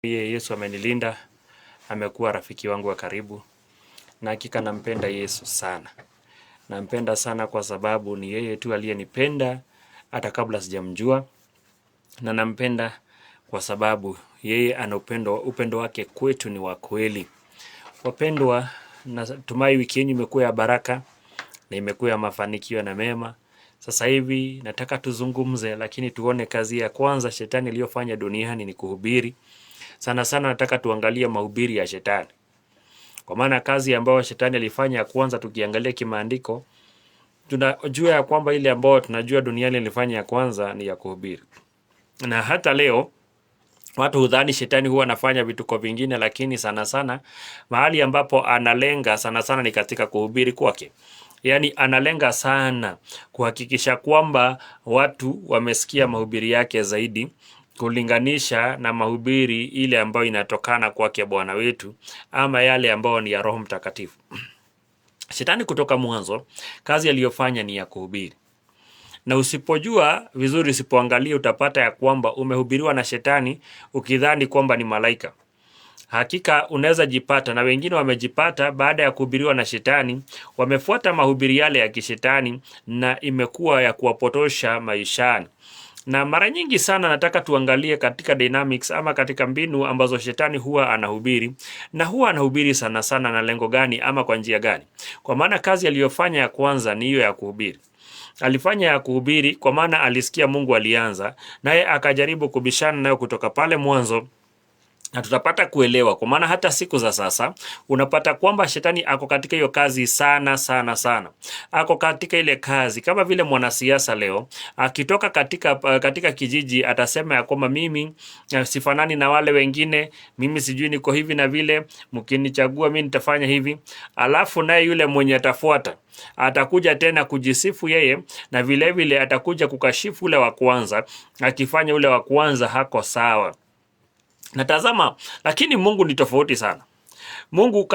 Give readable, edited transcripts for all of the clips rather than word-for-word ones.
Yesu amenilinda, amekuwa rafiki wangu wa karibu, na hakika nampenda Yesu sana. Nampenda sana kwa sababu ni yeye tu aliyenipenda hata kabla sijamjua, na nampenda kwa sababu yeye ana upendo wake kwetu ni wa kweli. Wapendwa, natumai wiki yenu imekuwa ya baraka na imekuwa ya mafanikio na mema. Sasa hivi nataka tuzungumze, lakini tuone kazi ya kwanza shetani aliyofanya duniani ni kuhubiri. Sana sana nataka tuangalie mahubiri ya shetani. Kwa maana kazi ambayo shetani alifanya ya kwanza, tukiangalia kimaandiko, tunajua ya kwamba ile ambayo tunajua duniani alifanya ya kwanza ni ya kuhubiri. Na hata leo watu hudhani shetani huwa anafanya vituko vingine, lakini sana sana mahali ambapo analenga sana sana ni katika kuhubiri kwake. Yaani analenga sana kuhakikisha kwamba watu wamesikia mahubiri yake zaidi kulinganisha na mahubiri ile ambayo inatokana kwake Bwana wetu, ama yale ambayo ni ya Roho Mtakatifu. Shetani kutoka mwanzo kazi aliyofanya ni ya kuhubiri. Na usipojua vizuri, usipoangalia, utapata ya kwamba umehubiriwa na shetani ukidhani kwamba ni malaika. Hakika unaweza jipata, na wengine wamejipata baada ya kuhubiriwa na shetani, wamefuata mahubiri yale ya kishetani na imekuwa ya kuwapotosha maishani. Na mara nyingi sana nataka tuangalie katika dynamics ama katika mbinu ambazo shetani huwa anahubiri, na huwa anahubiri sana sana na lengo gani ama kwa njia gani. Kwa maana kazi aliyofanya ya kwanza ni hiyo ya kuhubiri. Alifanya ya kuhubiri kwa maana alisikia Mungu alianza, naye akajaribu kubishana nayo kutoka pale mwanzo. Na tutapata kuelewa, kwa maana hata siku za sasa unapata kwamba shetani ako katika hiyo kazi sana sana sana. Ako katika ile kazi kama vile mwanasiasa leo akitoka katika kijiji atasema ya kwamba mimi sifanani na wale wengine, mimi sijui niko hivi na vile, mkinichagua mimi nitafanya hivi. Alafu naye yule mwenye atafuata atakuja tena kujisifu yeye, na vile vile atakuja kukashifu ule wa kwanza, akifanya ule wa kwanza hako sawa. Natazama, lakini Mungu ni tofauti sana. Mungu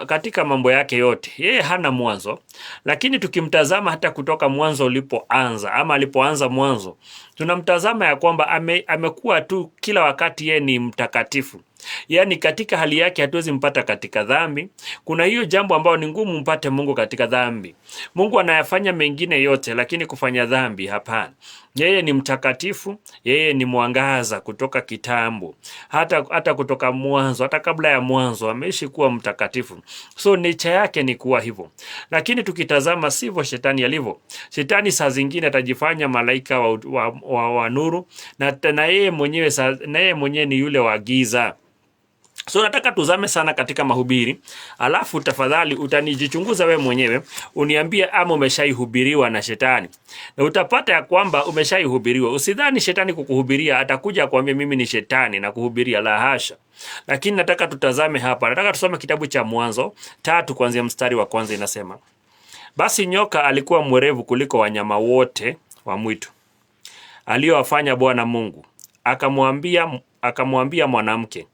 katika mambo yake yote, yeye hana mwanzo, lakini tukimtazama hata kutoka mwanzo ulipoanza ama alipoanza mwanzo, tunamtazama ya kwamba amekuwa tu kila wakati yeye ni mtakatifu. Yaani katika hali yake hatuwezi mpata katika dhambi. Kuna hiyo jambo ambao ni ngumu mpate Mungu katika dhambi. Mungu anayafanya mengine yote, lakini kufanya dhambi hapana. Yeye ni mtakatifu, yeye ni mwangaza kutoka kitambo. Hata kutoka mwanzo, hata kabla ya mwanzo ameishi kuwa mtakatifu. So nature yake ni kuwa hivyo. Lakini tukitazama sivyo shetani alivyo. Shetani saa zingine atajifanya malaika wa nuru, na yeye mwenyewe ni yule wa giza. So nataka tuzame sana katika mahubiri, alafu tafadhali utanijichunguza we mwenyewe, uniambie ama umeshaihubiriwa na shetani. Na utapata ya kwamba umeshaihubiriwa. Usidhani shetani kukuhubiria atakuja kuambia mimi ni shetani na kuhubiria, la hasha. Lakini nataka tutazame hapa. Nataka tusome kitabu cha Mwanzo 3 kuanzia mstari wa kwanza. Inasema, basi nyoka alikuwa mwerevu kuliko wanyama wote wa mwitu aliyowafanya Bwana Mungu. Akamwambia mwanamke,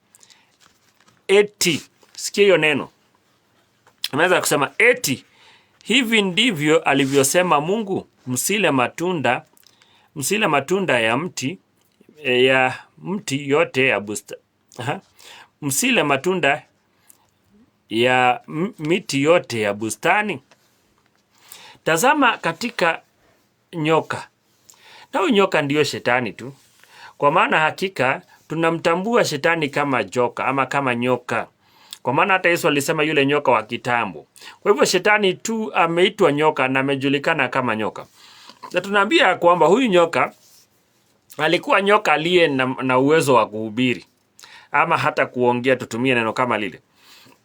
eti, sikia hiyo neno. Anaweza kusema eti, hivi ndivyo alivyosema Mungu, msile matunda ya mti yote ya bustani. Msile matunda ya miti yote ya bustani. Tazama katika nyoka. Na huyu nyoka ndiyo shetani tu. Kwa maana hakika tunamtambua shetani kama joka ama kama nyoka. Kwa maana hata Yesu alisema yule nyoka wa kitambo. Kwa hivyo shetani tu ameitwa nyoka na amejulikana kama nyoka. Na tunaambia kwamba huyu nyoka alikuwa nyoka aliye na uwezo wa kuhubiri ama hata kuongea, tutumie neno kama lile.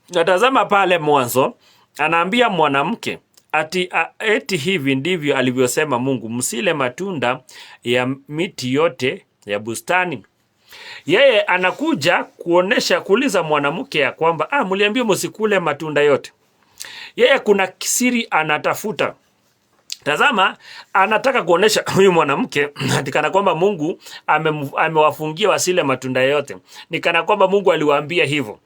Natazama pale mwanzo anaambia mwanamke eti hivi ndivyo alivyosema Mungu, msile matunda ya miti yote ya bustani. Yeye anakuja kuuliza mwanamke ya kwamba mliambiwa msikule matunda yote. Yeye kuna siri anatafuta. Tazama, anataka kuonesha huyu mwanamke kana kwamba Mungu amewafungia wasile matunda yote. Ni kana kwamba Mungu aliwaambia hivyo.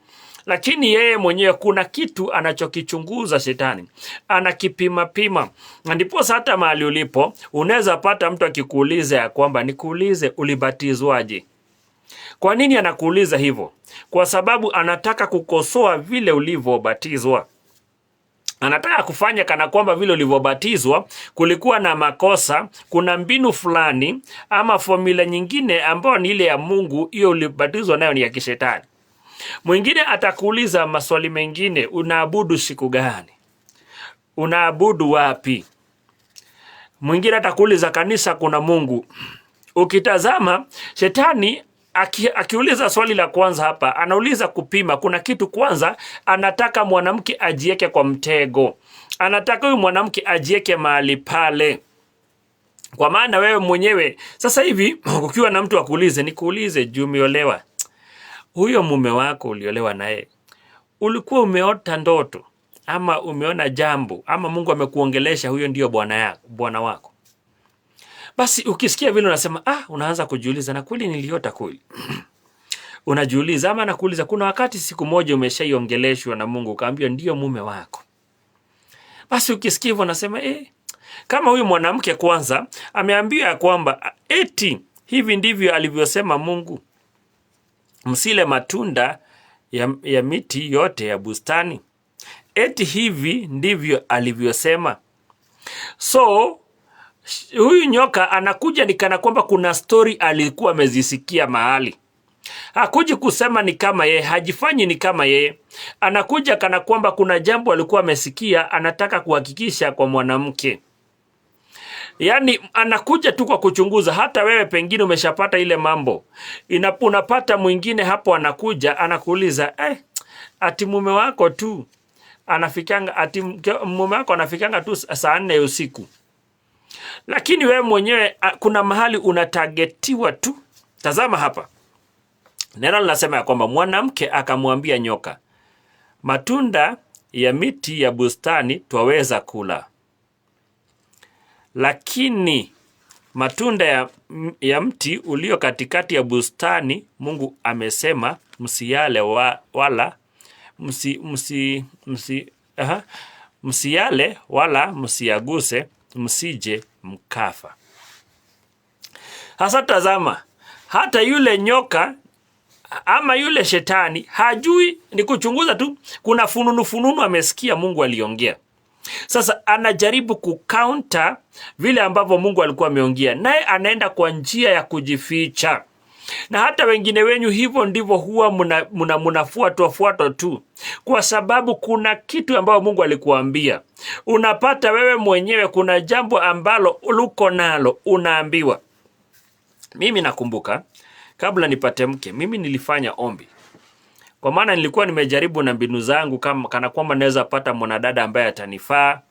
Lakini yeye mwenyewe kuna kitu anachokichunguza shetani. Anakipima. Na ndipo hata mahali ulipo unaweza pata mtu akikuuliza ya kwamba nikuulize ulibatizwaje? Kwa nini anakuuliza hivyo? Kwa sababu anataka kukosoa vile ulivyobatizwa. Anataka kufanya kana kwamba vile ulivyobatizwa kulikuwa na makosa, kuna mbinu fulani ama formula nyingine ambayo ni ile ya Mungu, hiyo ulibatizwa nayo ni ya kishetani. Mwingine atakuuliza maswali mengine, unaabudu siku gani? Unaabudu wapi? Mwingine atakuuliza kanisa kuna Mungu. Ukitazama shetani akiuliza swali la kwanza hapa, anauliza kupima. Kuna kitu kwanza, anataka mwanamke ajieke kwa mtego. Anataka huyu mwanamke ajieke mahali pale. Kwa maana wewe mwenyewe sasa hivi ukiwa na mtu akuulize, nikuulize juu umeolewa. Huyo mume wako uliolewa naye, ulikuwa umeota ndoto ama umeona jambo ama Mungu amekuongelesha huyo ndio bwana wako? Basi ukisikia vile unasema unaanza kujiuliza, na kweli niliota kweli? Unajiuliza, ama nakuuliza, kuna wakati siku moja umeshaiongeleshwa na Mungu ukaambiwa ndio mume wako? Basi ukisikia hivyo unasema kama huyu mwanamke kwanza ameambiwa kwamba eti hivi ndivyo alivyosema Mungu, msile matunda ya miti yote ya bustani, eti hivi ndivyo alivyosema. So huyu nyoka anakuja ni kana kwamba kuna story alikuwa amezisikia mahali. Hakuji kusema ni kama yeye, hajifanyi ni kama yeye. Anakuja kana kwamba kuna jambo alikuwa amesikia, anataka kuhakikisha kwa mwanamke. Yaani anakuja tu kwa kuchunguza. Hata wewe pengine umeshapata ile mambo. Unapata mwingine hapo anakuja, anakuuliza, ati mume wako tu anafikanga tu saa 4 usiku. Lakini wewe mwenyewe kuna mahali unatagetiwa tu. Tazama hapa. Neno linasema ya kwamba mwanamke akamwambia nyoka, matunda ya miti ya bustani twaweza kula, lakini matunda ya mti ulio katikati ya bustani Mungu amesema msiyale wala msiyale wala msiyaguse, msije mkafa. Hasa tazama, hata yule nyoka ama yule shetani hajui, ni kuchunguza tu. Kuna fununu amesikia Mungu aliongea. Sasa anajaribu kucounter vile ambavyo Mungu alikuwa ameongea, naye anaenda kwa njia ya kujificha. Na hata wengine wenyu hivyo ndivyo huwa mnafuatwa tu, kwa sababu kuna kitu ambayo Mungu alikuambia. Unapata wewe mwenyewe kuna jambo ambalo uko nalo unaambiwa. Mimi nakumbuka kabla nipate mke, mimi nilifanya ombi. Kwa maana nilikuwa nimejaribu na mbinu zangu kana kwamba naweza pata mwanadada ambaye atanifaa.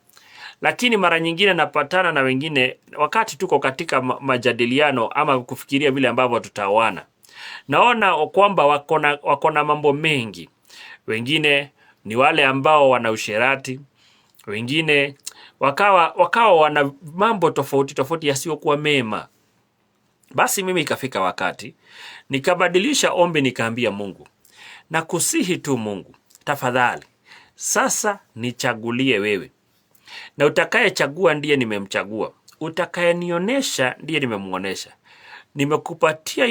Lakini mara nyingine napatana na wengine wakati tuko katika majadiliano ama kufikiria vile ambavyo tutaoana. Naona kwamba wako na mambo mengi. Wengine ni wale ambao wana usherati. Wengine wakawa wana mambo tofauti yasiyokuwa mema. Basi mimi ikafika wakati nikabadilisha ombi, nikaambia Mungu, na kusihi tu Mungu, tafadhali sasa nichagulie wewe, na utakayechagua ndiye nimemchagua, utakayenionyesha ndiye nimemuonesha. Nimekupatia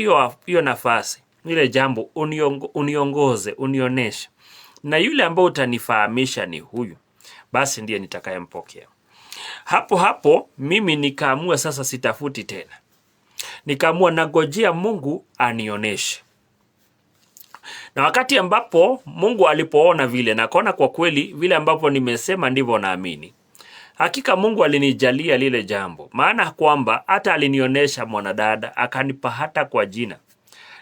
hiyo nafasi, ile jambo uniongoze, unioneshe, na yule ambao utanifahamisha ni huyu, basi ndiye nitakayempokea. Hapo mimi nikaamua sasa sitafuti tena. Nikaamua nagojea Mungu anioneshe. Na wakati ambapo Mungu alipoona vile na akaona kwa kweli vile ambapo nimesema ndivyo naamini, hakika Mungu alinijalia lile jambo. Maana kwamba hata alinionyesha mwanadada, akanipa hata kwa jina.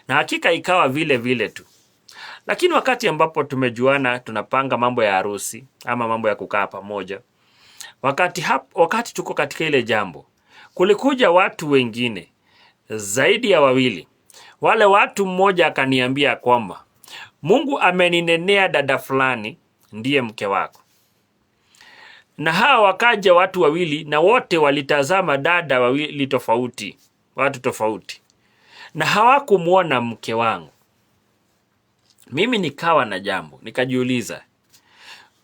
Na hakika ikawa vile tu. Lakini wakati ambapo tumejuana, tunapanga mambo ya harusi ama mambo ya kukaa pamoja, wakati tuko katika ile jambo, kulikuja watu wengine zaidi ya 2. Wale watu, mmoja akaniambia kwamba Mungu ameninenea dada fulani ndiye mke wako. Na hawa wakaja watu 2 na wote walitazama dada 2 tofauti, watu tofauti, na hawakumuona mke wangu. Mimi nikawa na jambo, nikajiuliza,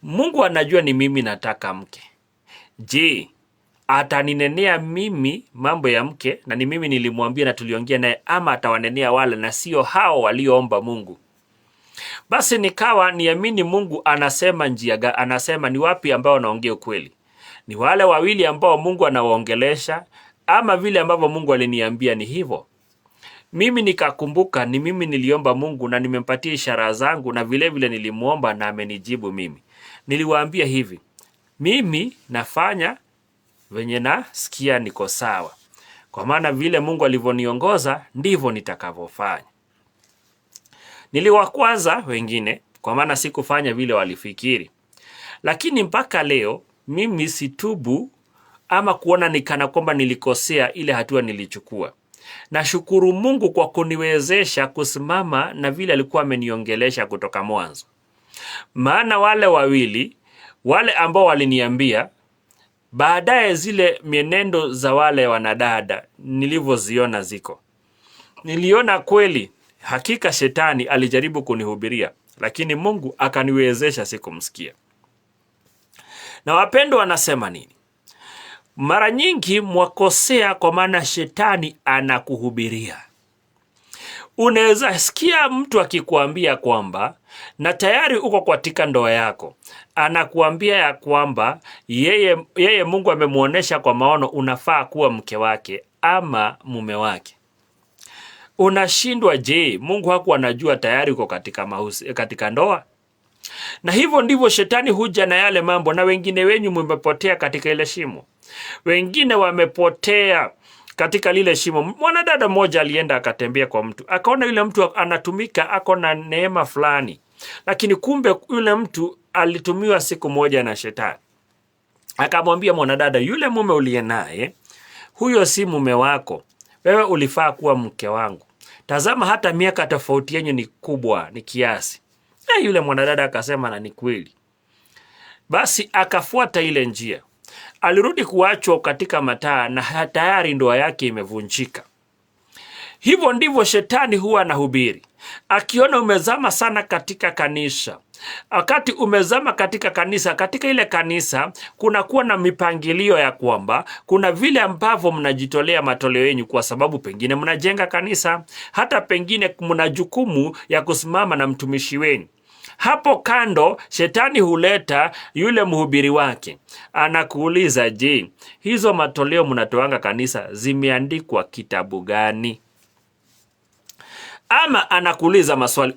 Mungu anajua ni mimi nataka mke. Je, ataninenea mimi mambo ya mke, na ni mimi nilimwambia na tuliongea naye, ama atawanenea wale na sio hao walioomba Mungu. Basi nikawa niamini Mungu anasema anasema ni wapi ambao wanaongea ukweli. Ni wale wawili ambao Mungu anawaongelesha, ama vile ambavyo Mungu aliniambia ni hivyo. Mimi nikakumbuka ni mimi niliomba Mungu na nimempatia ishara zangu, na vile vile nilimuomba na amenijibu mimi. Niliwaambia hivi, mimi nafanya venye nasikia niko sawa, kwa maana vile Mungu alivyoniongoza ndivyo nitakavyofanya. Niliwakwaza wengine kwa maana sikufanya vile walifikiri, lakini mpaka leo mimi situbu ama kuona nikana kwamba nilikosea ile hatua nilichukua. Nashukuru Mungu kwa kuniwezesha kusimama na vile alikuwa ameniongelesha kutoka mwanzo. Maana wale wawili, wale ambao waliniambia, baadaye zile mienendo za wale wanadada nilivyoziona ziko, niliona kweli hakika shetani alijaribu kunihubiria, lakini Mungu akaniwezesha sikumsikia. Na wapendo wanasema nini? Mara nyingi mwakosea kwa maana shetani anakuhubiria. Unaweza sikia mtu akikuambia kwamba na tayari uko katika ndoa yako, anakuambia ya kwamba yeye Mungu amemuonesha kwa maono unafaa kuwa mke wake ama mume wake. Unashindwa, je, Mungu hakuwa anajua tayari uko katika ndoa? Na hivyo ndivyo shetani huja na yale mambo, na wengine wenyu mmepotea katika ile shimo. Wengine wamepotea katika lile shimo. Mwanadada mmoja alienda akatembea kwa mtu, akaona yule mtu anatumika, ako na neema fulani, lakini kumbe yule mtu alitumiwa siku moja na shetani. Akamwambia mwanadada, yule mume uliye naye, huyo si mume wako, wewe ulifaa kuwa mke wangu. Tazama hata miaka tofauti yenu ni kubwa, ni kiasi. Yule mwanadada akasema na ni kweli. Basi akafuata ile njia. Alirudi kuachwa katika mataa na tayari ndoa yake imevunjika. Hivyo ndivyo shetani huwa anahubiri. Akiona umezama sana katika kanisa, wakati umezama katika kanisa, katika ile kanisa kuna kuwa na mipangilio ya kwamba kuna vile ambavyo mnajitolea matoleo yenu, kwa sababu pengine mnajenga kanisa, hata pengine mna jukumu ya kusimama na mtumishi wenu. Hapo kando shetani huleta yule mhubiri wake, anakuuliza, je, hizo matoleo mnatoanga kanisa zimeandikwa kitabu gani? Ama anakuuliza maswali.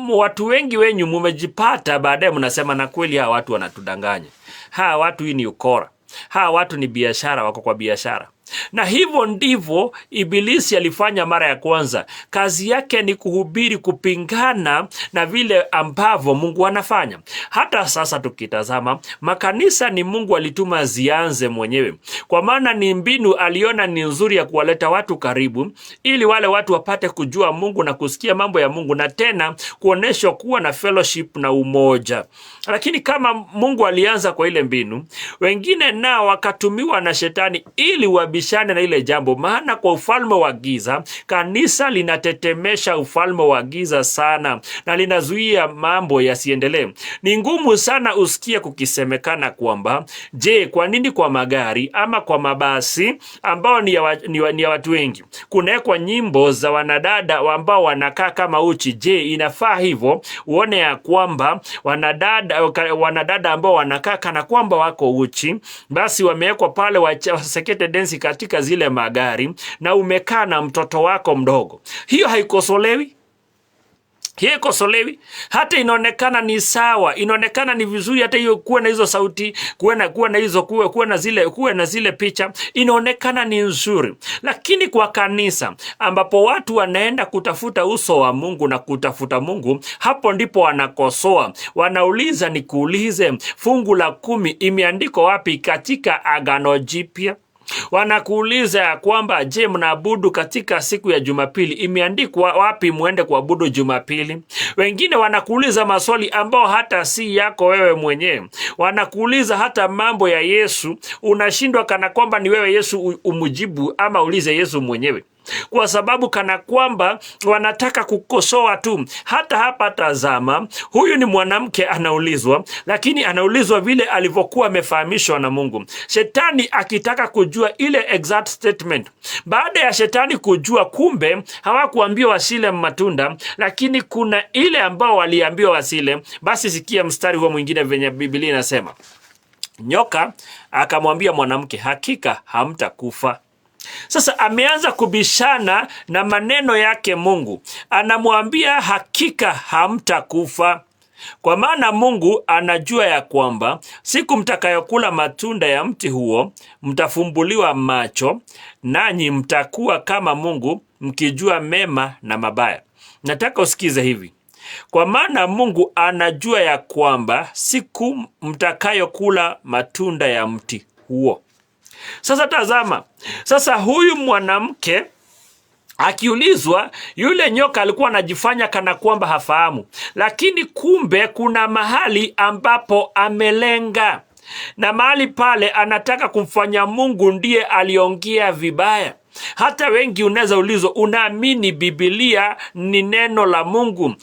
Watu wengi wenyu mumejipata baadaye mnasema na kweli hawa watu wanatudanganya. Hawa watu hii ni ukora. Hawa watu ni biashara, wako kwa biashara. Na hivyo ndivyo Ibilisi alifanya mara ya kwanza. Kazi yake ni kuhubiri kupingana na vile ambavyo Mungu anafanya. Hata sasa tukitazama, makanisa ni Mungu alituma zianze mwenyewe, kwa maana ni mbinu aliona ni nzuri ya kuwaleta watu karibu, ili wale watu wapate kujua Mungu na kusikia mambo ya Mungu, na tena kuoneshwa kuwa na fellowship na umoja. Lakini kama Mungu alianza kwa ile mbinu, wengine nao wakatumiwa na shetani ili wabishane na ile jambo. Maana kwa ufalme wa giza, kanisa linatetemesha ufalme wa giza sana, na linazuia mambo yasiendelee. Ni ngumu sana usikie kukisemekana kwamba, je, kwa nini kwa magari ama kwa mabasi ambao ni ya watu wengi kunawekwa nyimbo za wanadada ambao wanakaa kama uchi? Je, inafaa hivyo? Uone ya kwamba wanadada ambao wanakaa kana kwamba wako uchi, basi wamewekwa pale wasekete densi katika zile magari, na umekaa na mtoto wako mdogo. Hiyo haikosolewi? Hiyo ikosolewi? Hata inaonekana ni sawa, inaonekana ni vizuri, hata hiyo kuwe na hizo sauti, kuwe na zile picha, inaonekana ni nzuri. Lakini kwa kanisa ambapo watu wanaenda kutafuta uso wa Mungu na kutafuta Mungu, hapo ndipo wanakosoa. Wanauliza, nikuulize, fungu la 10 imeandikwa wapi katika Agano Jipya? Wanakuuliza ya kwamba, je, mnaabudu katika siku ya Jumapili, imeandikwa wapi muende kuabudu Jumapili? Wengine wanakuuliza maswali ambao hata si yako wewe mwenyewe. Wanakuuliza hata mambo ya Yesu, unashindwa kana kwamba ni wewe Yesu umujibu ama ulize Yesu mwenyewe. kwa sababu kana kwamba wanataka kukosoa tu. Hata hapa tazama, huyu ni mwanamke anaulizwa, lakini anaulizwa vile alivyokuwa amefahamishwa na Mungu. Shetani akitaka kujua ile exact statement. Baada ya shetani kujua kumbe hawakuambiwa wasile matunda, lakini kuna ile ambao waliambiwa wasile. Basi sikia mstari huo mwingine venye Biblia inasema. Nyoka akamwambia mwanamke, hakika hamtakufa. Sasa ameanza kubishana na maneno yake Mungu. Anamwambia hakika hamtakufa. Kwa maana Mungu anajua ya kwamba siku mtakayokula matunda ya mti huo, mtafumbuliwa macho, nanyi mtakuwa kama Mungu, mkijua mema na mabaya. Nataka usikize hivi. Kwa maana Mungu anajua ya kwamba siku mtakayokula matunda ya mti huo. Sasa tazama, sasa huyu mwanamke akiulizwa, yule nyoka alikuwa anajifanya kana kwamba hafahamu, lakini kumbe kuna mahali ambapo amelenga, na mahali pale anataka kumfanya Mungu ndiye aliongea vibaya. Hata wengi unaweza ulizwa, unaamini Biblia ni neno la Mungu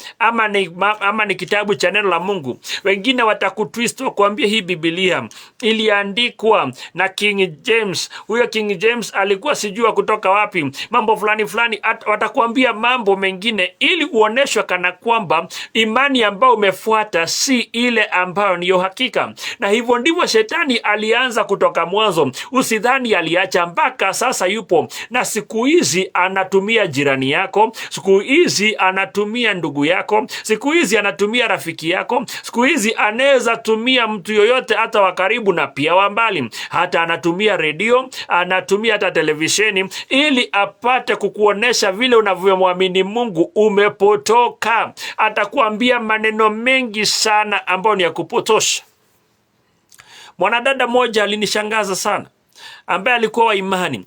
ama ni kitabu cha neno la Mungu? Wengine watakutwist kuambia hii Biblia iliandikwa na King James. Huyo King James alikuwa sijua kutoka wapi, mambo fulani fulani. Watakuambia mambo mengine ili uoneshwe kana kwamba imani ambayo umefuata si ile ambayo niyo hakika. Na hivyo ndivyo shetani alianza kutoka mwanzo. Usidhani aliacha, mpaka sasa yupo. Na siku hizi anatumia jirani yako, siku hizi anatumia ndugu yako, siku hizi anatumia rafiki yako, siku hizi anaweza tumia mtu yoyote, hata wa karibu na pia wa mbali. Hata anatumia redio, anatumia hata televisheni, ili apate kukuonesha vile unavyomwamini Mungu umepotoka. Atakuambia maneno mengi sana ambayo ni ya kupotosha. Mwanadada moja alinishangaza sana, ambaye alikuwa wa imani.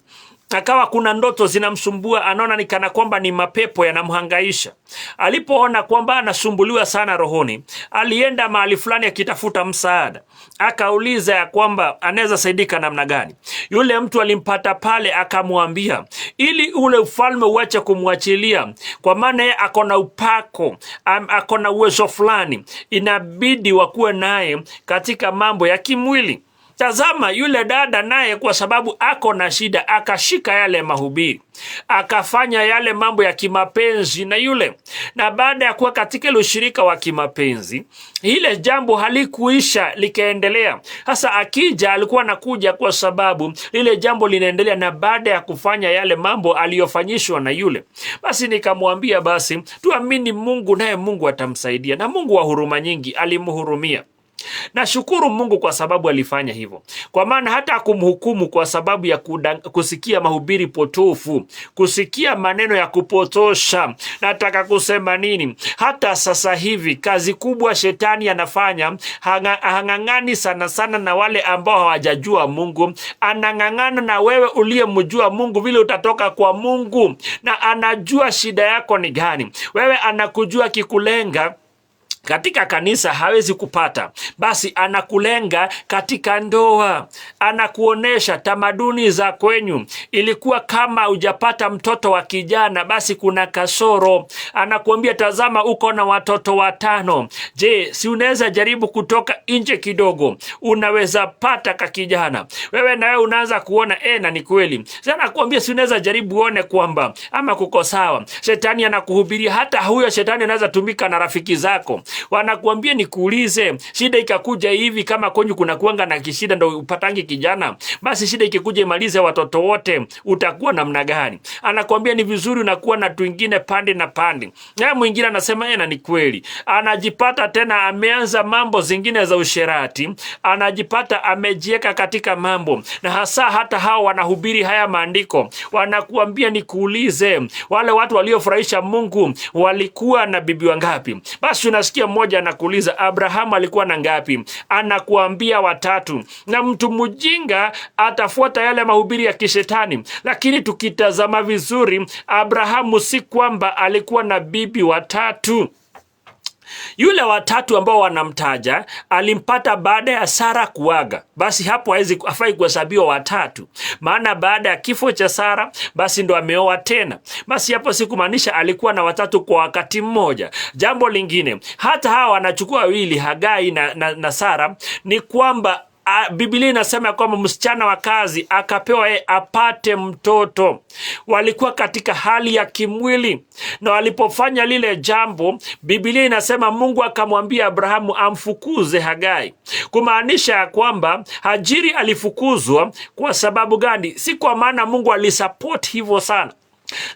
Akawa kuna ndoto zinamsumbua, anaona ni kana kwamba ni mapepo yanamhangaisha. Alipoona kwamba anasumbuliwa sana rohoni, alienda mahali fulani akitafuta msaada. Akauliza ya kwamba anaweza saidika namna gani. Yule mtu alimpata pale, akamwambia ili ule ufalme uache kumwachilia, kwa maana yeye akona upako, akona uwezo fulani, inabidi wakuwe naye katika mambo ya kimwili. Tazama, yule dada naye kwa sababu ako na shida, akashika yale mahubiri, akafanya yale mambo ya kimapenzi na yule. Na baada ya kuwa katika ile ushirika wa kimapenzi, ile jambo halikuisha, likaendelea. Sasa akija, alikuwa anakuja kwa sababu ile jambo linaendelea, na baada ya kufanya yale mambo aliyofanyishwa na yule. Basi nikamwambia basi tuamini Mungu, naye Mungu atamsaidia. Na Mungu wa huruma nyingi alimhurumia. Nashukuru Mungu kwa sababu alifanya hivyo. Kwa maana hata kumhukumu kwa sababu ya kusikia mahubiri potofu, kusikia maneno ya kupotosha. Nataka kusema nini? Hata sasa hivi kazi kubwa shetani anafanya, hangangani sana sana na wale ambao hawajajua Mungu. Anangangana na wewe uliyemjua Mungu, vile utatoka kwa Mungu, na anajua shida yako ni gani. Wewe anakujua, kikulenga katika kanisa hawezi kupata, basi anakulenga katika ndoa. Anakuonesha tamaduni za kwenyu. Ilikuwa kama hujapata mtoto wa kijana, basi kuna kasoro. Anakuambia tazama, uko na watoto 5. Je, si unaweza jaribu kutoka nje kidogo, unaweza pata kakijana. Wewe na wewe unaanza kuona na ni kweli. Sasa anakuambia si unaweza jaribu uone kwamba ama kuko sawa. Shetani anakuhubiria. Hata huyo shetani anaweza tumika na rafiki zako. Wanakuambia nikuulize, shida ikakuja hivi, kama kwenye kuna kuanga na kishida ndo upatangi kijana, basi shida ikikuja imalize watoto wote, utakuwa namna gani? Anakuambia ni vizuri unakuwa na twingine pande na pande. Na mwingine anasema na ni kweli. Anajipata tena ameanza mambo zingine za usherati, anajipata amejieka katika mambo. Na hasa hata hao wanahubiri haya maandiko, wanakuambia nikuulize, wale watu waliofurahisha Mungu walikuwa na bibi wangapi? Basi unasikia mmoja anakuuliza Abrahamu alikuwa na ngapi? Anakuambia 3. Na mtu mjinga atafuata yale mahubiri ya kishetani. Lakini tukitazama vizuri, Abrahamu si kwamba alikuwa na bibi 3. Yule watatu ambao wanamtaja alimpata baada ya Sara kuaga. Basi hapo hafai kuhesabiwa watatu, maana baada ya kifo cha Sara basi ndo ameoa tena. Basi hapo si kumaanisha alikuwa na watatu kwa wakati mmoja. Jambo lingine, hata hawa wanachukua wawili, Hagai na Sara, ni kwamba Biblia inasema kwamba msichana wa kazi akapewa apate mtoto. Walikuwa katika hali ya kimwili, na walipofanya lile jambo, Biblia inasema Mungu akamwambia Abrahamu amfukuze Hagai. Kumaanisha kwamba Hajiri alifukuzwa kwa sababu gani? Si kwa maana Mungu alisupport hivyo sana,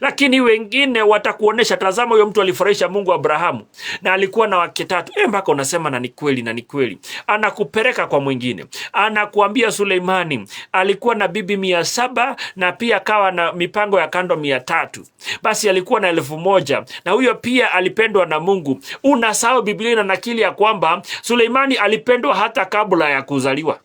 lakini wengine watakuonesha, tazama huyo mtu alifurahisha Mungu Abrahamu na alikuwa na wake tatu. Mpaka unasema na ni kweli, na ni kweli. Anakupeleka kwa mwingine, anakuambia Suleimani alikuwa na bibi 700 na pia akawa na mipango ya kando 300. Basi alikuwa na 1000 na huyo pia alipendwa na Mungu. Unasahau Biblia ina nakili ya kwamba Suleimani alipendwa hata kabla ya kuzaliwa.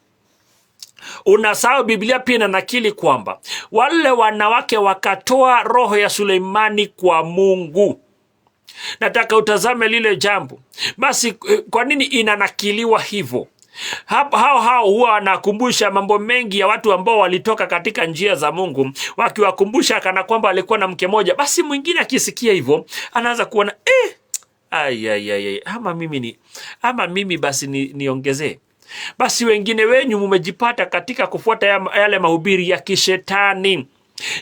Unasahau Biblia pia na nakili kwamba wale wanawake wakatoa roho ya Suleimani kwa Mungu. Nataka utazame lile jambo. Basi kwa nini inanakiliwa hivyo? Hao huwa wanakumbusha mambo mengi ya watu ambao walitoka katika njia za Mungu, wakiwakumbusha kana kwamba alikuwa na mke moja. Basi mwingine akisikia hivyo anaanza kuona ama mimi basi niongezee. Basi wengine wenyu mumejipata katika kufuata yale mahubiri ya kishetani,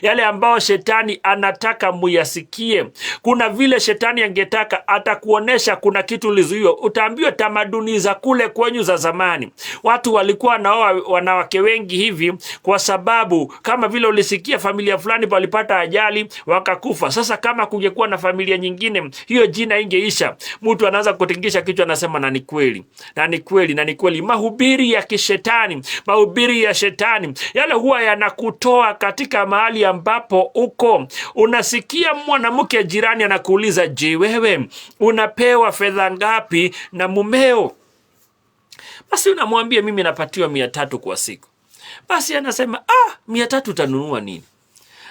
yale ambao shetani anataka muyasikie. Kuna vile shetani angetaka atakuonesha kuna kitu lizuio. Utaambiwa tamaduni za kule kwenyu za zamani, watu walikuwa wanaoa wanawake wengi hivi kwa sababu kama vile ulisikia familia fulani walipata ajali wakakufa. Sasa kama kungekuwa na familia nyingine, hiyo jina ingeisha. Mtu anaanza kutingisha kichwa, anasema na ni kweli, na ni kweli, na ni kweli. Mahubiri ya kishetani, mahubiri ya shetani yale huwa yanakutoa katika mahali ambapo uko. Unasikia mwanamke jirani anakuuliza, je, wewe unapewa fedha ngapi na mumeo? Basi unamwambia mimi napatiwa 300 kwa siku. Basi anasema 300 utanunua nini?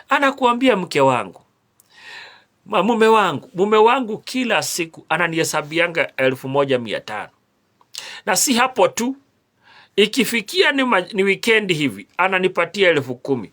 Anakuambia mke wangu, mume wangu kila siku ananihesabianga 1500. Na si hapo tu, ikifikia ni weekend hivi ananipatia 10,000.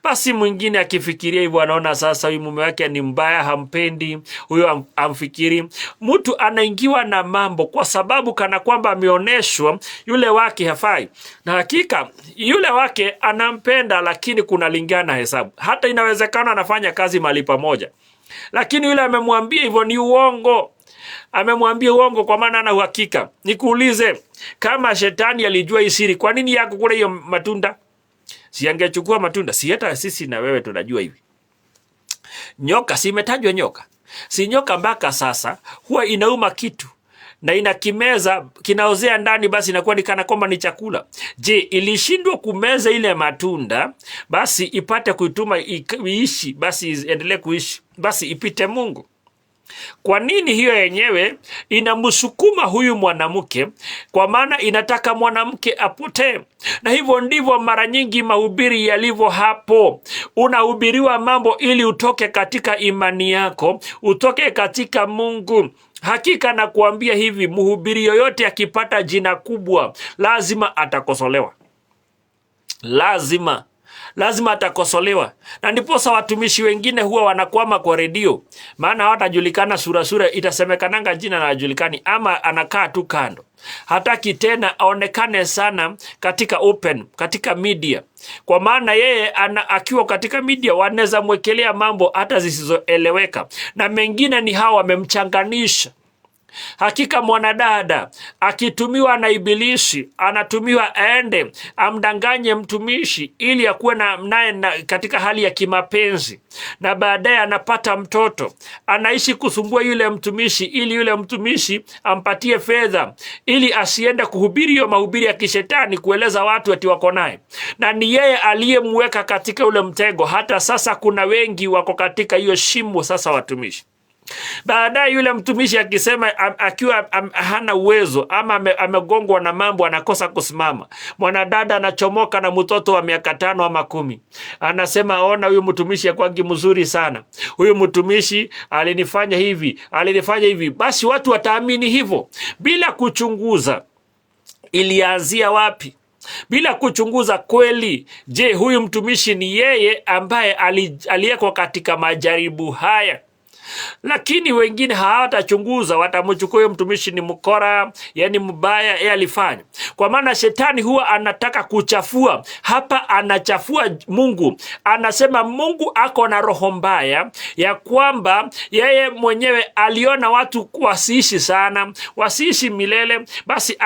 Basi mwingine akifikiria hivyo anaona sasa huyu mume wake ni mbaya, hampendi, huyo amfikiri. Mtu anaingiwa na mambo kwa sababu kana kwamba ameoneshwa yule wake hafai. Na hakika yule wake anampenda, lakini kuna lingana hesabu. Hata inawezekana anafanya kazi mahali pamoja, lakini yule amemwambia hivyo ni uongo. Amemwambia uongo kwa maana ana uhakika. Nikuulize, kama shetani alijua hii siri, kwa nini yako kula hiyo matunda? Si angechukua matunda? Si hata sisi na wewe tunajua hivi. Nyoka, si imetajwa nyoka? Si nyoka mpaka sasa huwa inauma kitu na inakimeza, kinaozea ndani, basi inakuwa ni kana kwamba ni chakula. Je, ilishindwa kumeza ile matunda basi ipate kuituma iishi, basi endelee kuishi, basi ipite Mungu? Kwa nini hiyo yenyewe inamsukuma huyu mwanamke? Kwa maana inataka mwanamke apotee. Na hivyo ndivyo mara nyingi mahubiri yalivyo hapo. Unahubiriwa mambo ili utoke katika imani yako, utoke katika Mungu. Hakika na kuambia hivi, mhubiri yoyote akipata jina kubwa lazima atakosolewa. Lazima atakosolewa. Na ndiposa watumishi wengine huwa wanakwama kwa redio, maana hawatajulikana sura, itasemekananga jina na hajulikani, ama anakaa tu kando. Hataki tena aonekane sana katika media, kwa maana yeye akiwa katika media wanaweza mwekelea mambo hata zisizoeleweka, na mengine ni hawa wamemchanganisha. Hakika mwanadada akitumiwa na ibilisi, anatumiwa aende amdanganye mtumishi ili akuwe naye katika hali ya kimapenzi, na baadaye anapata mtoto, anaishi kusumbua yule mtumishi ili yule mtumishi ampatie fedha ili asiende kuhubiri hiyo mahubiri ya kishetani, kueleza watu ati wako naye, na ni yeye aliyemweka katika ule mtego. Hata sasa kuna wengi wako katika hiyo shimo. Sasa watumishi, Baadaye yule mtumishi akisema akiwa hana uwezo ama amegongwa na mambo, anakosa kusimama, mwanadada anachomoka na mtoto wa miaka 5 ama 10, anasema ona, huyu mtumishi akwangi mzuri sana, huyu mtumishi alinifanya hivi. Basi watu wataamini hivyo bila kuchunguza ilianzia wapi, bila kuchunguza kweli, je, huyu mtumishi ni yeye ambaye aliyekuwa katika majaribu haya? Lakini wengine hawatachunguza, watamchukua huyo mtumishi ni mkora, yani mbaya, yeye alifanya. Kwa maana shetani huwa anataka kuchafua. Hapa anachafua Mungu. Anasema Mungu ako na roho mbaya, ya kwamba yeye mwenyewe aliona watu wasiishi sana, wasiishi milele, basi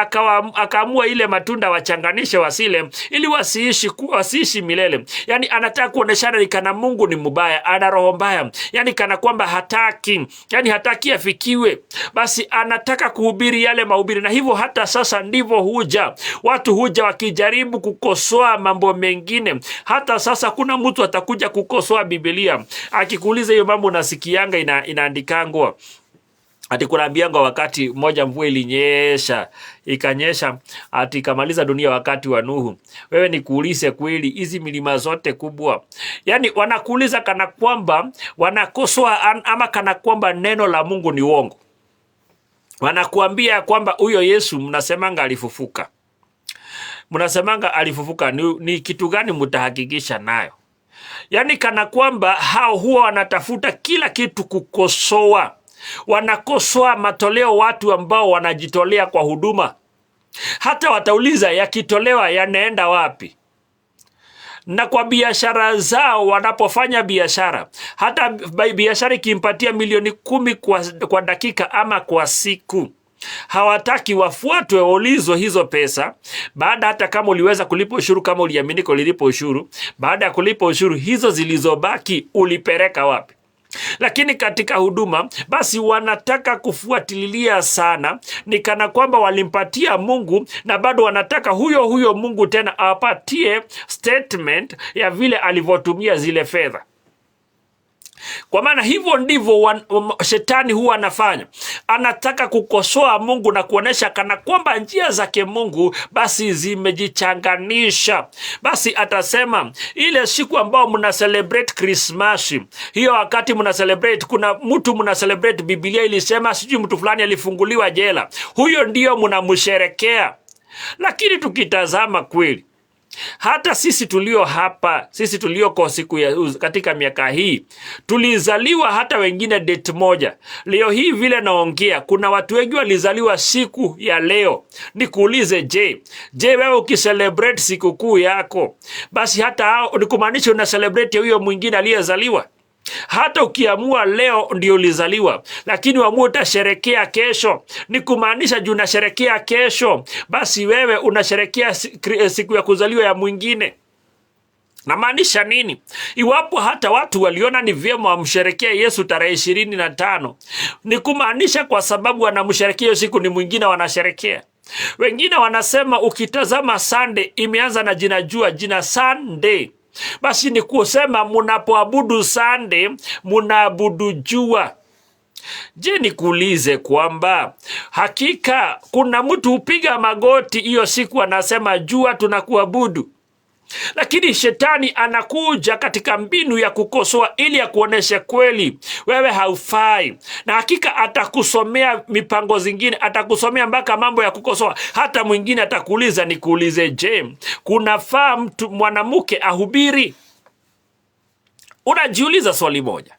akaamua ile matunda wachanganishe wasile, ili wasiishi milele. Yani anataka kuoneshana ni kana Mungu ni mbaya, ana roho mbaya, yani kana kwamba hataki afikiwe. Basi anataka kuhubiri yale mahubiri, na hivyo hata sasa ndivyo watu huja wakijaribu kukosoa mambo mengine. Hata sasa kuna mtu atakuja kukosoa Biblia, akikuuliza hiyo mambo nasikianga inaandikangwa. Ati kunaambianga wakati mmoja mvua ilinyesha, ikanyesha, ati kamaliza dunia wakati wa Nuhu. Wewe nikuulize kweli, hizi milima zote kubwa, yani wanakuuliza kana kwamba wanakosoa ama kana kwamba neno la Mungu ni uongo. Wanakuambia kwamba huyo Yesu mnasemanga alifufuka. Mnasemanga alifufuka, ni kitu gani mtahakikisha nayo? Yani kana kwamba hao huwa wanatafuta kila kitu kukosoa. Wanakosoa matoleo watu ambao wanajitolea kwa huduma. Hata watauliza yakitolewa yanaenda wapi? Na kwa biashara zao, wanapofanya biashara, hata biashara ikimpatia milioni 10 kwa dakika ama kwa siku, hawataki wafuatwe waulizwe hizo pesa. Baada hata kama uliweza kulipa ushuru, kama uliaminika ulilipa ushuru, baada ya kulipa ushuru, hizo zilizobaki ulipeleka wapi? Lakini katika huduma, basi wanataka kufuatilia sana, ni kana kwamba walimpatia Mungu, na bado wanataka huyo Mungu tena apatie statement ya vile alivyotumia zile fedha. Kwa maana hivyo ndivyo shetani huwa anafanya. Anataka kukosoa Mungu na kuonesha kana kwamba njia zake Mungu basi zimejichanganisha. Basi atasema ile siku ambao mna celebrate Christmas, hiyo wakati mna celebrate, kuna mtu mna celebrate, Biblia ilisema sijui mtu fulani alifunguliwa jela, huyo ndio mnamsherekea. Lakini tukitazama kweli, hata sisi tulio hapa, sisi tulioko siku ya katika miaka hii, tulizaliwa hata wengine date moja. Leo hii vile naongea, kuna watu wengi walizaliwa siku ya leo. Nikuulize, je wewe ukicelebrate sikukuu yako, basi hata nikumaanisha una celebrate huyo mwingine aliyezaliwa? Hata ukiamua leo ndio ulizaliwa, lakini uamua utasherekea kesho, ni kumaanisha juu unasherekea kesho, basi wewe unasherekea siku ya kuzaliwa ya mwingine. Na maanisha nini? Iwapo hata watu waliona ni vyema wamsherekea Yesu tarehe 25, ni kumaanisha kwa sababu wanamsherekea siku ni mwingine wanasherekea. Wengine wanasema ukitazama Sunday imeanza na jina Sunday. Basi ni kusema munapoabudu Sunday, munaabudu jua. Je, nikuulize kwamba hakika kuna mtu upiga magoti hiyo siku anasema jua tunakuabudu? Lakini shetani anakuja katika mbinu ya kukosoa ili akuoneshe kweli wewe haufai. Na hakika atakusomea mipango zingine, atakusomea mpaka mambo ya kukosoa. Hata mwingine atakuuliza, nikuulize, je, kunafaa mtu mwanamke ahubiri? Unajiuliza swali moja.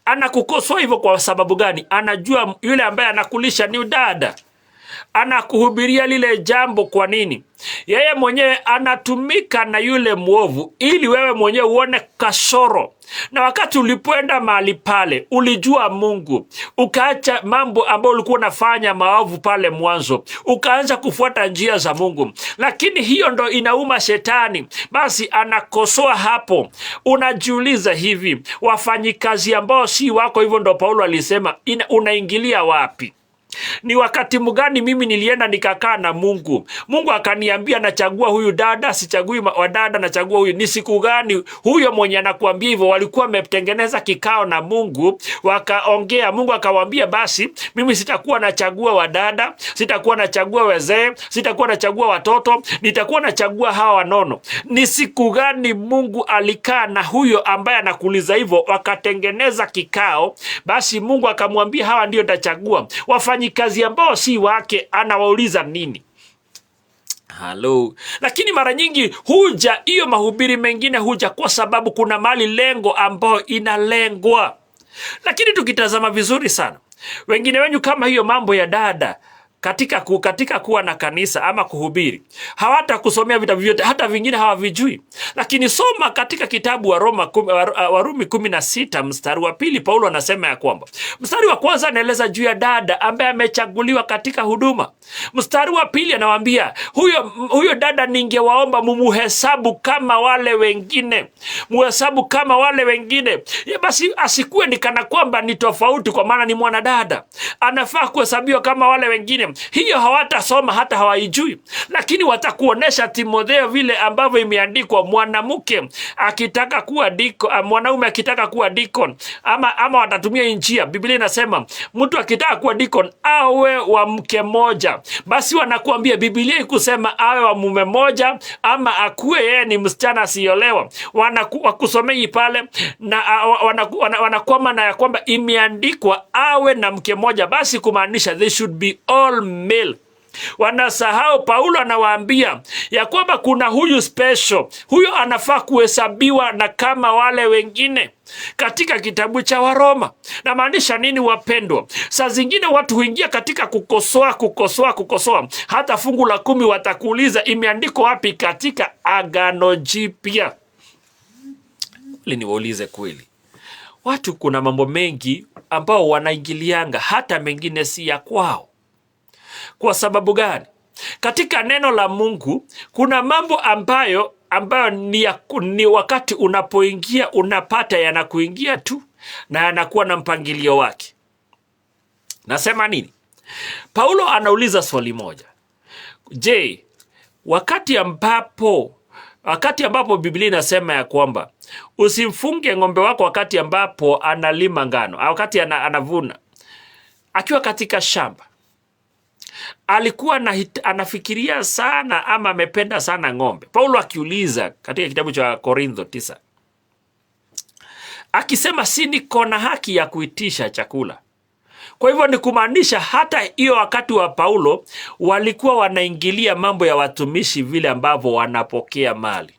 Anakukosoa hivyo kwa sababu gani? Anajua yule ambaye anakulisha ni dada, anakuhubiria lile jambo. Kwa nini? Yeye mwenyewe anatumika na yule mwovu ili wewe mwenyewe uone kasoro. Na wakati ulipoenda mahali pale, ulijua Mungu, ukaacha mambo ambayo ulikuwa unafanya maovu pale mwanzo, ukaanza kufuata njia za Mungu. Lakini hiyo ndo inauma shetani, basi anakosoa hapo. Unajiuliza hivi, wafanyikazi ambao si wako, hivyo ndo Paulo alisema, unaingilia wapi? Ni wakati mgani mimi nilienda nikakaa na Mungu, Mungu akaniambia nachagua huyu dada, sichagui wa dada, nachagua huyu. Ni siku gani? Huyo mwenye anakuambia hivyo walikuwa wametengeneza kikao na Mungu, wakaongea. Mungu akawaambia basi mimi sitakuwa nachagua wa dada, sitakuwa nachagua wazee, sitakuwa nachagua watoto, nitakuwa nachagua hawa wanono. Ni siku gani Mungu alikaa na huyo ambaye anakuuliza hivyo, wakatengeneza kikao? Basi Mungu akamwambia hawa ndio nitachagua. Wafanyikazi ambao si wake anawauliza nini? Halo. Lakini mara nyingi huja hiyo mahubiri mengine huja kwa sababu kuna mali lengo ambao inalengwa. Lakini tukitazama vizuri sana, wengine wenyu kama hiyo mambo ya dada katika kuwa na kanisa ama kuhubiri, hawata kusomea vitabu vyote, hata vingine hawavijui. Lakini soma katika kitabu wa Warumi 16 mstari wa 2, Paulo anasema ya kwamba, mstari wa kwanza anaeleza juu ya dada ambaye amechaguliwa katika huduma. Mstari wa 2 anawaambia huyo dada ningewaomba mumuhesabu kama wale wengine. Muhesabu kama wale wengine. Basi asikuwe ni kana kwamba ni tofauti kwa maana ni mwanadada. Anafaa kuhesabiwa kama wale wengine. Hiyo hawatasoma hata hawaijui. Lakini watakuonesha Timotheo vile ambavyo imeandikwa, mwanamke akitaka kuwa deacon, mwanaume akitaka kuwa deacon, ama watatumia njia. Biblia inasema mtu akitaka kuwa deacon awe wa mke moja. Basi wanakuambia Biblia ikusema awe wa mume moja ama akuwe yeye ni msichana asiolewa. Wakusomei pale na wanakwama na ya kwamba imeandikwa awe na mke moja, basi kumaanisha they should be all male. Wanasahau Paulo anawaambia ya kwamba kuna huyu special, huyo anafaa kuhesabiwa na kama wale wengine katika kitabu cha Waroma. Na maanisha nini wapendwa? Saa zingine watu huingia katika kukosoa. Hata fungu la 10 watakuuliza imeandikwa wapi katika Agano Jipya. Niwaulize kweli, watu kuna mambo mengi ambao wanaingilianga, hata mengine si ya kwao. Kwa sababu gani? Katika neno la Mungu kuna mambo ambayo ni wakati unapoingia unapata yanakuingia tu na yanakuwa na mpangilio wake. Nasema nini? Paulo anauliza swali moja. Je, wakati ambapo Biblia inasema ya kwamba usimfunge ng'ombe wako wakati ambapo analima ngano au wakati anavuna, akiwa katika shamba, alikuwa anafikiria sana ama amependa sana ng'ombe? Paulo akiuliza katika kitabu cha Korintho 9, akisema si niko na haki ya kuitisha chakula. Kwa hivyo ni kumaanisha hata hiyo wakati wa Paulo walikuwa wanaingilia mambo ya watumishi vile ambavyo wanapokea mali.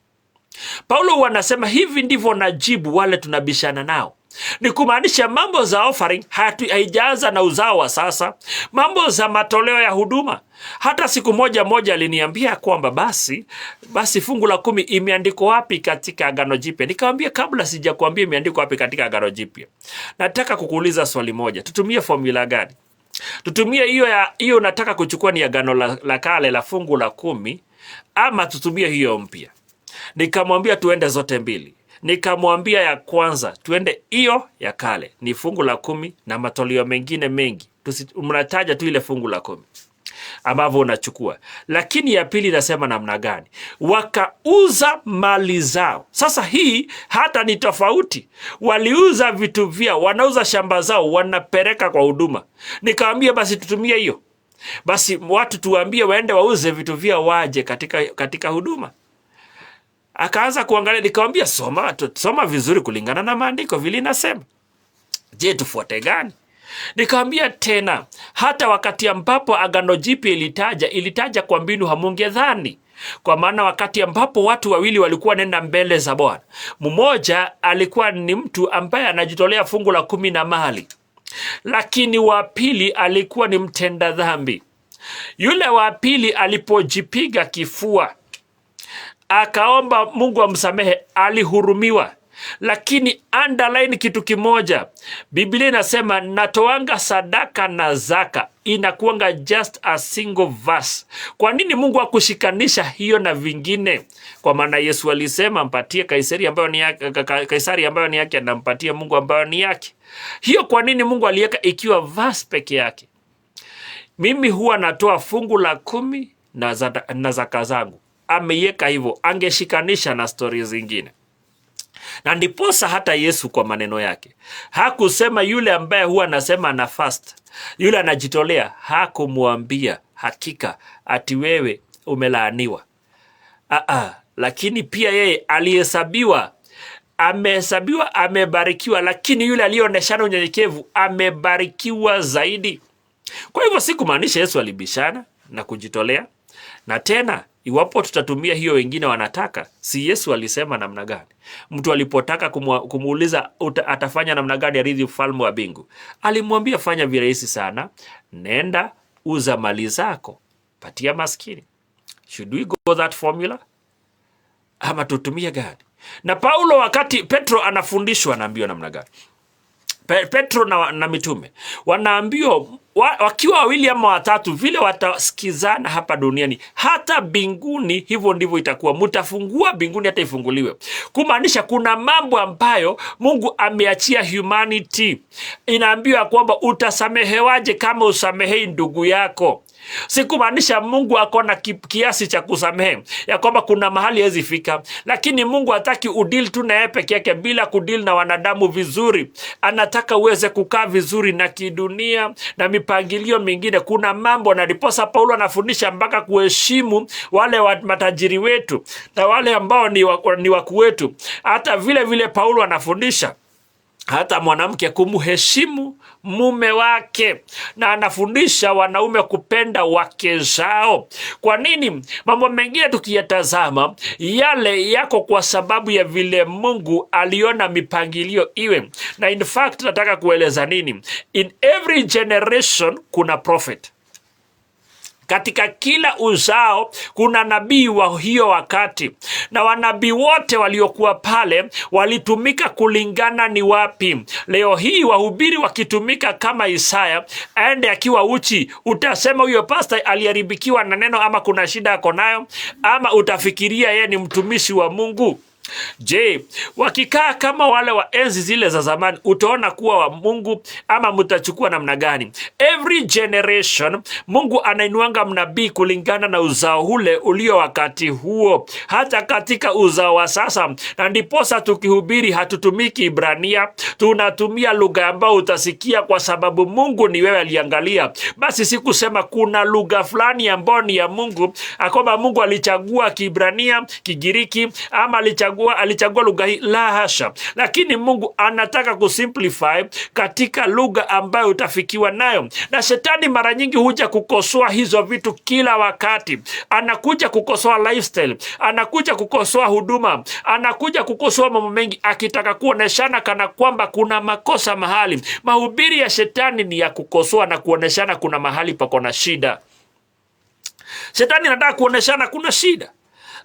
Paulo wanasema hivi ndivyo najibu wale tunabishana nao. Ni kumaanisha mambo za offering haijaanza na uzao wa sasa. Mambo za matoleo ya huduma. Hata siku moja aliniambia kwamba basi fungu la 10 imeandikwa wapi katika Agano Jipya? Nikamwambia kabla sijakwambia imeandikwa wapi katika Agano Jipya, nataka kukuuliza swali moja. Tutumie formula gani? Tutumie hiyo nataka kuchukua ni Agano la Kale la fungu la 10 ama tutumie hiyo mpya? Nikamwambia tuende zote mbili. Nikamwambia ya kwanza tuende hiyo ya kale, ni fungu la 10 na matoleo mengine mengi. Mnataja tu ile fungu la 10 ambavyo unachukua. Lakini ya pili nasema namna gani? Wakauza mali zao. Sasa hii hata ni tofauti. Waliuza vitu vyao, wanauza shamba zao, wanapeleka kwa huduma. Nikamwambia basi tutumie hiyo. Basi watu tuambie waende wauze vitu vyao waje katika huduma. Akaanza kuangalia, nikamwambia soma vizuri kulingana na maandiko vile inasema. Je, tufuate gani? Nikamwambia tena, hata wakati ambapo Agano Jipya ilitaja kwa mbinu hamungedhani. Kwa maana wakati ambapo watu wawili walikuwa nenda mbele za Bwana, mmoja alikuwa ni mtu ambaye anajitolea fungu la 10 na mali, lakini wa pili alikuwa ni mtenda dhambi. Yule wa pili alipojipiga kifua akaomba Mungu amsamehe, alihurumiwa. Lakini underline kitu kimoja. Biblia inasema natoanga sadaka na zaka. Inakuanga just a single verse. Kwa nini Mungu hakushikanisha hiyo na vingine? Kwa maana Yesu alisema mpatie Kaisari ambayo ni yake, na mpatie Mungu ambayo ni yake. Hiyo kwa nini Mungu aliweka ikiwa verse peke yake? mimi huwa natoa fungu la 10 na zaka zangu. Ameiweka hivyo, angeshikanisha na stori zingine. Na ndiposa hata Yesu kwa maneno yake hakusema yule ambaye huwa anasema ana fast, yule anajitolea, hakumwambia hakika ati wewe umelaaniwa. Lakini pia yeye alihesabiwa, amehesabiwa, amebarikiwa, lakini yule aliyeoneshana unyenyekevu amebarikiwa zaidi. Kwa hivyo si kumaanisha Yesu alibishana na kujitolea. Na tena iwapo tutatumia hiyo wengine wanataka, si Yesu alisema namna gani? Mtu alipotaka kumuuliza atafanya namna gani arithi ufalme wa mbingu, alimwambia fanya virahisi sana, nenda uza mali zako, patia maskini. Should we go that formula? Ama tutumie gani? Na Paulo wakati Petro anafundishwa anaambiwa namna gani? Petro na mitume wanaambiwa wakiwa wawili ama watatu, vile watasikizana hapa duniani hata mbinguni hivyo ndivyo itakuwa. Mtafungua mbinguni hata ifunguliwe. Kumaanisha kuna mambo ambayo Mungu ameachia humanity. Inaambiwa kwamba utasamehewaje kama usamehei ndugu yako. Sikumaanisha Mungu akona kiasi cha kusamehe ya kwamba kuna mahali hawezi fika, lakini Mungu hataki udili tu na yeye peke yake bila kudili na wanadamu vizuri. Anataka uweze kukaa vizuri na kidunia na mipangilio mingine. Kuna mambo, na ndiposa Paulo anafundisha mpaka kuheshimu wale matajiri wetu na wale ambao ni wakuu wetu. Hata vile Paulo anafundisha hata mwanamke kumheshimu mume wake, na anafundisha wanaume kupenda wake zao. Kwa nini? Mambo mengine tukiyatazama yale yako kwa sababu ya vile Mungu aliona mipangilio iwe. Na in fact nataka kueleza nini? In every generation kuna prophet. Katika kila uzao kuna nabii wa hiyo wakati, na wanabii wote waliokuwa pale walitumika kulingana ni wapi. Leo hii wahubiri wakitumika kama Isaya aende akiwa uchi, utasema huyo pastor aliharibikiwa na neno ama kuna shida ako nayo, ama utafikiria yeye ni mtumishi wa Mungu? Je, wakikaa kama wale wa enzi zile za zamani, utaona kuwa wa Mungu ama mtachukua namna gani? Every generation Mungu anainuanga mnabii kulingana na uzao ule ulio wakati huo, hata katika uzao wa sasa. Na ndiposa tukihubiri hatutumiki Ibrania, tunatumia lugha ambayo utasikia, kwa sababu Mungu ni wewe aliangalia. Basi si kusema kuna lugha fulani ambayo ni ya Mungu, akwamba Mungu alichagua Kiebrania, Kigiriki ama alichagua lugha hii. La hasha. Lakini Mungu anataka kusimplify katika lugha ambayo utafikiwa nayo. Na shetani mara nyingi huja kukosoa hizo vitu kila wakati. Anakuja kukosoa lifestyle, anakuja kukosoa huduma, anakuja kukosoa mambo mengi, akitaka kuoneshana kana kwamba kuna makosa mahali. Mahubiri ya shetani ni ya kukosoa na kuoneshana kuna mahali pako na shida. Shetani anataka kuoneshana kuna shida.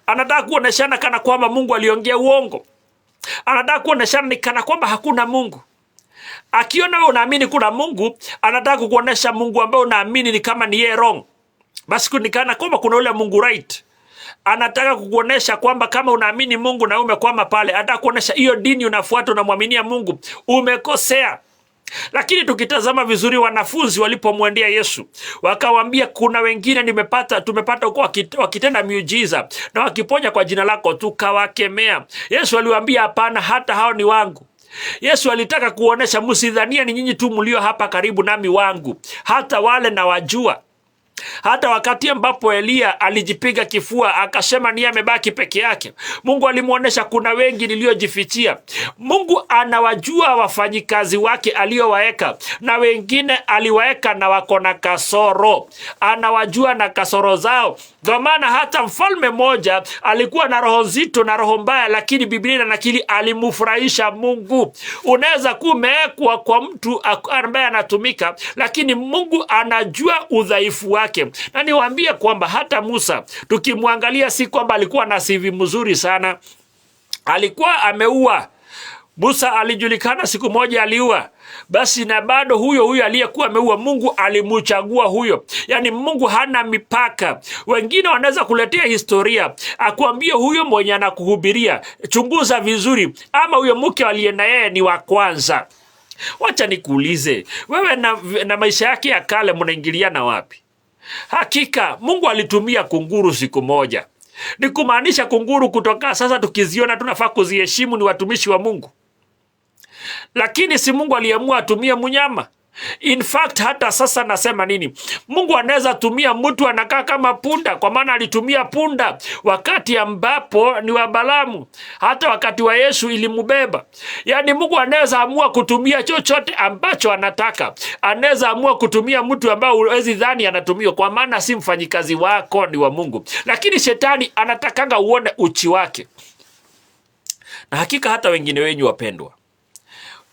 Anataka kuoneshana kana kwamba Mungu aliongea uongo. Anataka kuoneshana ni kana kwamba hakuna Mungu. Akiona wewe unaamini kuna Mungu, anataka kuonesha Mungu ambao unaamini ni kama ni yeye wrong. Basi kunikana kwamba kuna ule Mungu right. Anataka kukuonesha kwamba kama unaamini Mungu na umekwama pale, anataka kuonesha hiyo dini unafuata unamwaminia Mungu umekosea. Lakini tukitazama vizuri, wanafunzi walipomwendea Yesu wakawambia, kuna wengine tumepata huko wakitenda miujiza na wakiponya kwa jina lako, tukawakemea. Yesu aliwaambia hapana, hata hao ni wangu. Yesu alitaka kuonesha, msidhania ni nyinyi tu mlio hapa karibu nami wangu, hata wale na wajua. Hata wakati ambapo Elia alijipiga kifua akasema ni amebaki peke yake, Mungu alimuonesha kuna wengi niliojifichia. Mungu anawajua wafanyikazi wake aliowaeka, na wengine aliwaeka na wako na kasoro. Anawajua na kasoro zao. Kwa maana hata mfalme moja alikuwa na roho nzito na roho mbaya, lakini Biblia inanakili alimfurahisha Mungu. Unaweza kumewekwa kwa mtu ambaye anatumika, lakini Mungu anajua udhaifu wake. Na niwaambie kwamba hata Musa tukimwangalia, si kwamba alikuwa na CV mzuri sana. Alikuwa ameua. Musa alijulikana siku moja aliua. Basi na bado huyo aliyekuwa ameua, Mungu alimuchagua huyo. Yani Mungu hana mipaka. Wengine wanaweza kuletea historia, akuambie huyo mwenye anakuhubiria, chunguza vizuri, ama huyo mke aliye na yeye ni wa kwanza. Wacha nikuulize, wewe na maisha yake ya kale mnaingiliana wapi? Hakika Mungu alitumia kunguru siku moja. Ni kumaanisha kunguru kutoka sasa tukiziona tunafaa kuziheshimu, ni watumishi wa Mungu. Lakini si Mungu aliamua atumie mnyama? In fact, hata sasa nasema nini? Mungu anaweza tumia mtu anakaa kama punda, kwa maana alitumia punda wakati ambapo ni wa Balaamu. Hata wakati wa Yesu ilimubeba. Yaani Mungu anaweza amua kutumia chochote ambacho anataka. Anaweza amua kutumia mtu ambao huwezi dhani anatumia, kwa maana si mfanyikazi wako, ni wa Mungu. Lakini shetani anatakanga uone uchi wake. Na hakika hata wengine wenyu wapendwa,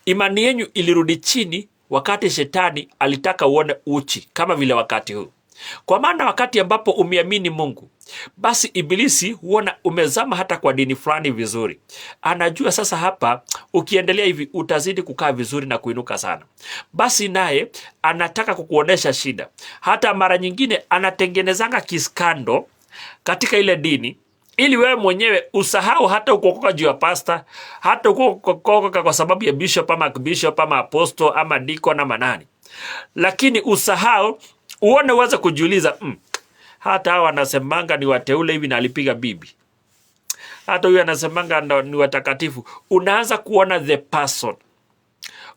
imani yenu ilirudi chini wakati shetani alitaka uone uchi kama vile wakati huu. Kwa maana wakati ambapo umeamini Mungu, basi ibilisi huona umezama hata kwa dini fulani vizuri. Anajua sasa hapa ukiendelea hivi utazidi kukaa vizuri na kuinuka sana. Basi naye anataka kukuonesha shida. Hata mara nyingine anatengenezanga kiskando katika ile dini, ili wewe mwenyewe usahau hata ukokoka juu ya pasta, hata ukokoka kwa sababu ya bishop ama apostle ama deacon ama nani. Lakini usahau, uone uweze kujiuliza, hata hawa wanasemanga ni wateule hivi na alipiga bibi. Hata huyu anasemanga ni watakatifu. Unaanza kuona the person.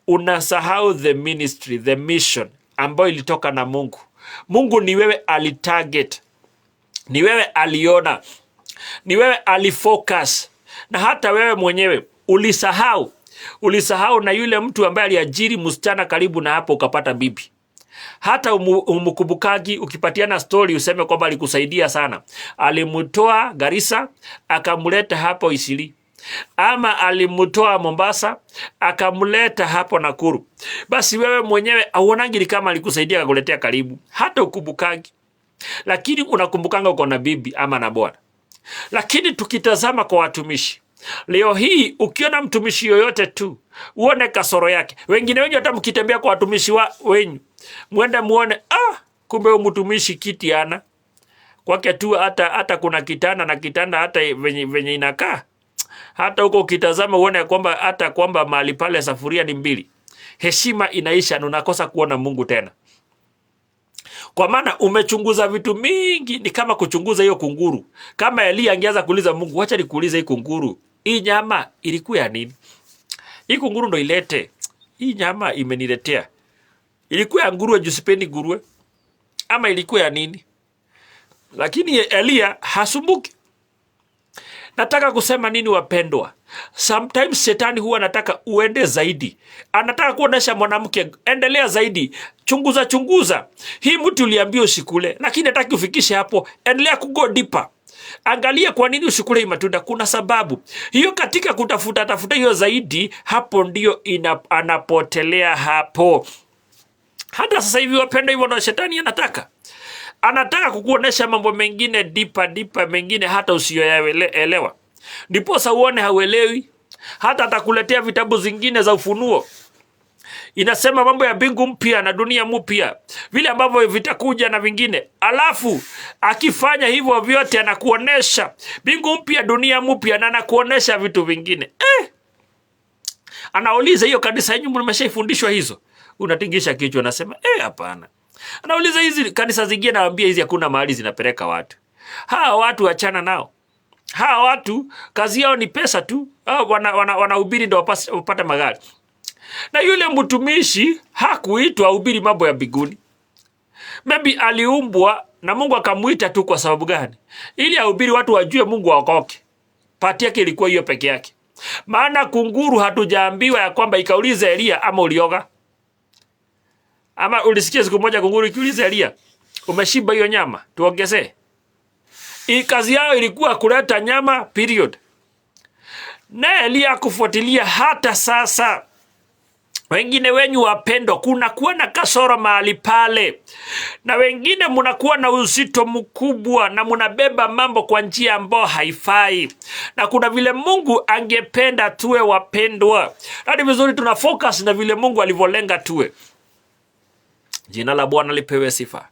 Unasahau the ministry, the mission ambayo ilitoka na Mungu. Mungu ni wewe alitarget. Ni wewe aliona. Ni wewe alifocus. Na hata wewe mwenyewe ulisahau. Ulisahau na yule mtu ambaye aliajiri msichana karibu na hapo ukapata bibi. Hata umukubukagi ukipatiana story useme kwamba alikusaidia sana. Alimutoa Garissa akamuleta hapo Isili. Ama alimutoa Mombasa akamuleta hapo Nakuru. Basi wewe mwenyewe auonangi kama alikusaidia akakuletea karibu. Hata ukubukagi. Lakini unakumbukanga uko na bibi ama na bwana. Lakini tukitazama kwa watumishi, leo hii ukiona mtumishi yoyote tu uone kasoro yake. Wengine wengi hata mkitembea kwa watumishi wenyu mwende muone, kumbe mtumishi kiti ana kwake tu, hata kuna kitanda na kitanda hata venye inakaa. Hata huko ukitazama uone kwamba hata kwamba mahali pale safuria ni mbili. Heshima inaisha na unakosa kuona Mungu tena. Kwa maana umechunguza vitu mingi, ni kama kuchunguza hiyo kunguru. Kama Elia angeanza kuuliza Mungu, wacha nikuulize hii kunguru, hii nyama ilikuwa ya nini? Hii kunguru ndo ilete. Hii nyama imeniletea. Ilikuwa ya nguruwe juu sipendi nguruwe? Ama ilikuwa ya nini? Lakini Elia hasumbuki. Nataka kusema nini wapendwa? Sometimes shetani huwa anataka uende zaidi. Anataka kuonesha mwanamke, endelea zaidi. Chunguza. Hii mtu uliambiwa usikule, lakini hataki ufikishe hapo. Endelea kugo deeper. Angalia kwa nini usikule hii matunda, kuna sababu. Hiyo katika tafuta hiyo zaidi, hapo ndio anapotelea hapo. Hata sasa hivi wapendwa, hivyo na shetani anataka kukuonesha mambo mengine deeper mengine hata usiyoyaelewa. Ndiposa uone hauelewi. Hata atakuletea vitabu zingine za ufunuo. Inasema mambo ya mbingu mpya na dunia mpya, vile ambavyo vitakuja na vingine. Alafu akifanya hivyo vyote anakuonesha mbingu mpya, dunia mpya, na anakuonesha vitu vingine. Anauliza, hiyo kanisa yenu mmeshaifundishwa hizo? Unatingisha kichwa, unasema hapana. Anauliza, hizi kanisa zingine, nawaambia hizi hakuna mahali zinapeleka watu. Hawa watu achana nao. Hawa watu kazi yao ni pesa tu. Wanahubiri ndio wapate magari. Na yule mtumishi hakuitwa ahubiri mambo ya mbinguni. Maybe aliumbwa na Mungu akamuita tu kwa sababu gani? Ili ahubiri watu wajue Mungu waokoke. Pati yake ilikuwa hiyo peke yake. Maana kunguru hatujaambiwa ya kwamba ikauliza Elia ama ulioga. Ama ulisikia siku moja kunguru ikiuliza Elia, umeshiba hiyo nyama, tuongezee? Kazi yao ilikuwa kuleta nyama, period. Na Elia kufuatilia hata sasa. Wengine wenyu wapendwa, kuna kuwa na kasoro mahali pale. Na wengine munakuwa na uzito mkubwa na munabeba mambo kwa njia ambayo haifai. Na kuna vile Mungu angependa tuwe wapendwa. Hadi vizuri tunafocus na vile Mungu alivyolenga tuwe. Jina la Bwana lipewe sifa.